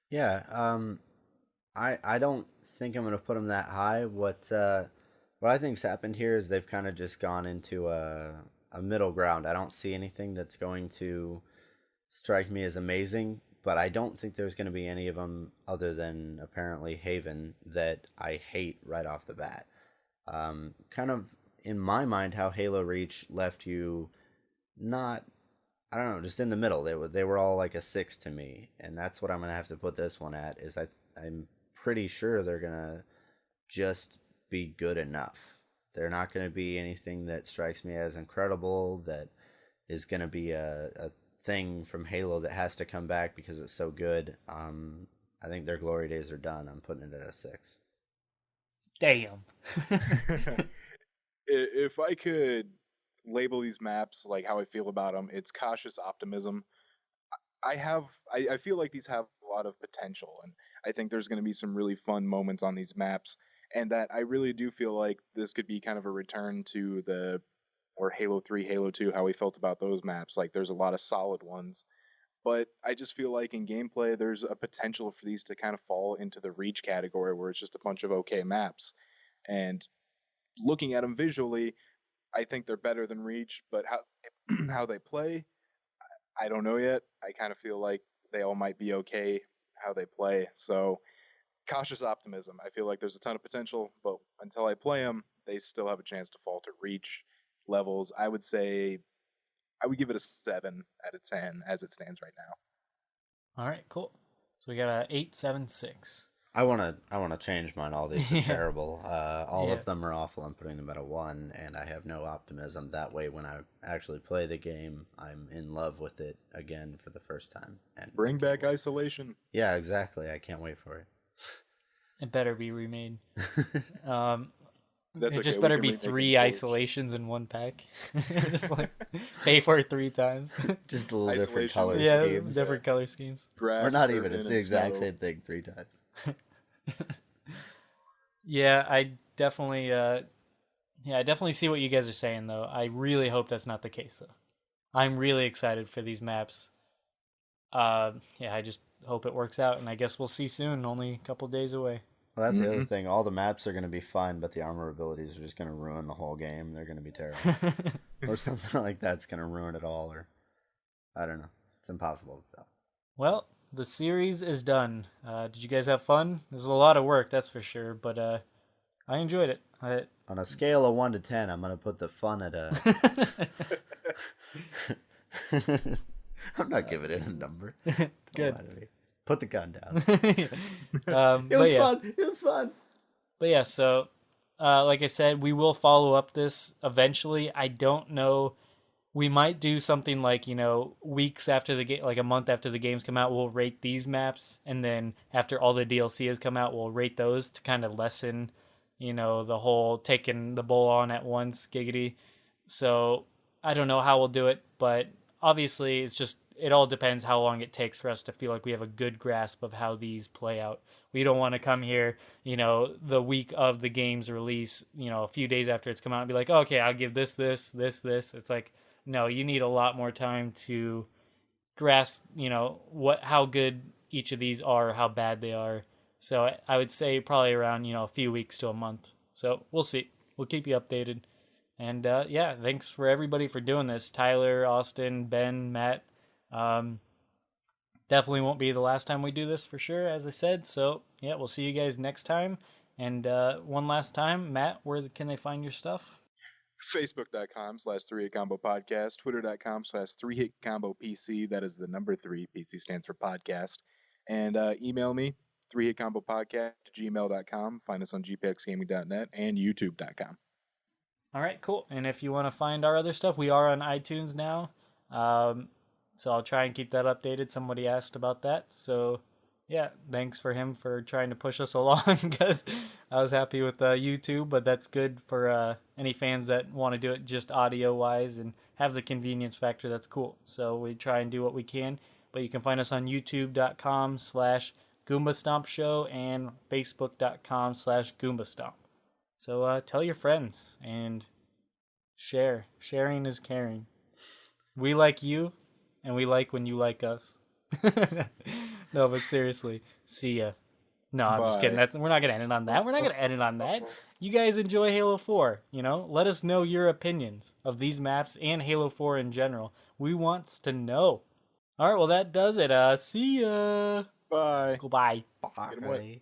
Yeah, I don't think I'm gonna put them that high. What I think's happened here is they've kind of just gone into a middle ground. I don't see anything that's going to strike me as amazing, but I don't think there's going to be any of them other than apparently Haven that I hate right off the bat. Kind of in my mind, how Halo Reach left you not, I don't know, just in the middle. They were all like a 6 to me, and that's what I'm gonna have to put this one at. I'm pretty sure they're gonna just be good enough. They're not gonna be anything that strikes me as incredible. That is gonna be a thing from Halo that has to come back because it's so good. I think their glory days are done. I'm putting it at a 6. Damn. If I could label these maps like how I feel about them, it's cautious optimism. I feel like these have a lot of potential, and I think there's going to be some really fun moments on these maps, and that I really do feel like this could be kind of a return to the or Halo 3, Halo 2, how we felt about those maps. Like there's a lot of solid ones, but I just feel like in gameplay there's a potential for these to kind of fall into the Reach category where it's just a bunch of okay maps. And looking at them visually, I think they're better than Reach, but how how they play, I don't know yet. I kind of feel like they all might be okay how they play. So cautious optimism. I feel like there's a ton of potential, but until I play them, they still have a chance to fall to Reach levels. I would say I would give it a 7 out of 10 as it stands right now. All right, cool. So we got a 876. I wanna change mine. All these are Yeah. terrible. All Yeah. of them are awful. I'm putting them at a 1, and I have no optimism. That way, when I actually play the game, I'm in love with it again for the first time. And Bring back isolation. yeah, exactly. I can't wait for It better be remade. it. That's It okay. just We better can be remake 3 it. isolations in one pack. Just like pay for it 3 times. Just a little different Isolation. color Yeah, schemes. different color schemes. Grass, Or not dirt, even. It's and the exact snow. same thing 3 times. Yeah, I definitely see what you guys are saying though. I really hope that's not the case though. I'm really excited for these maps. Yeah, I just hope it works out, and I guess we'll see soon. Only a couple days away. Well, that's the other Mhm. thing. All the maps are going to be fun, but the armor abilities are just going to ruin the whole game. They're going to be terrible. Or something like that's going to ruin it all. Or I don't know. It's impossible to tell. Well, the series is done. Did you guys have fun? This is a lot of work, that's for sure, but I enjoyed it. On a scale of 1 to 10, I'm going to put the fun at a. I'm not giving it a number. Good. Don't lie to me. Put the gun down. It But was yeah. fun. It was fun. But yeah, so like I said, we will follow up this eventually. I don't know. We might do something like, weeks after the game, like a month after the games come out, we'll rate these maps. And then after all the DLC has come out, we'll rate those to kind of lessen, the whole taking the bull on at once giggity. So I don't know how we'll do it, but obviously it all depends how long it takes for us to feel like we have a good grasp of how these play out. We don't want to come here, the week of the game's release, a few days after it's come out and be like, okay, I'll give this, this, this, this. It's like, no, you need a lot more time to grasp, how good each of these are, how bad they are. So I would say probably around, a few weeks to a month. So we'll see. We'll keep you updated. And yeah, thanks for everybody for doing this. Tyler, Austin, Ben, Matt. Definitely won't be the last time we do this for sure, as I said. So yeah, we'll see you guys next time. And one last time, Matt, where can they find your stuff? Facebook.com/3HitCombo Podcast, Twitter.com/3HitCombo PC. That is the number 3. PC stands for podcast. And email me, 3hitcombopodcast@gmail.com. Find us on gpxgaming.net and youtube.com. All right, cool. And if you want to find our other stuff, we are on iTunes now. So I'll try and keep that updated. Somebody asked about that. So yeah, thanks for him for trying to push us along because I was happy with YouTube, but that's good for any fans that want to do it just audio wise and have the convenience factor. That's cool. So we try and do what we can, but you can find us on youtube.com/Goomba Stomp Show and facebook.com/Goomba Stomp. So tell your friends, and Share. Sharing is caring. We like you, and we like when you like us. No, but seriously, see ya. No, I'm just kidding. Bye. We're not gonna end it on that. We're not gonna end it on that. You guys enjoy Halo 4, Let us know your opinions of these maps and Halo 4 in general. We want to know. All right, well that does it. See ya. Bye. Goodbye. Get 'em wet. Bye.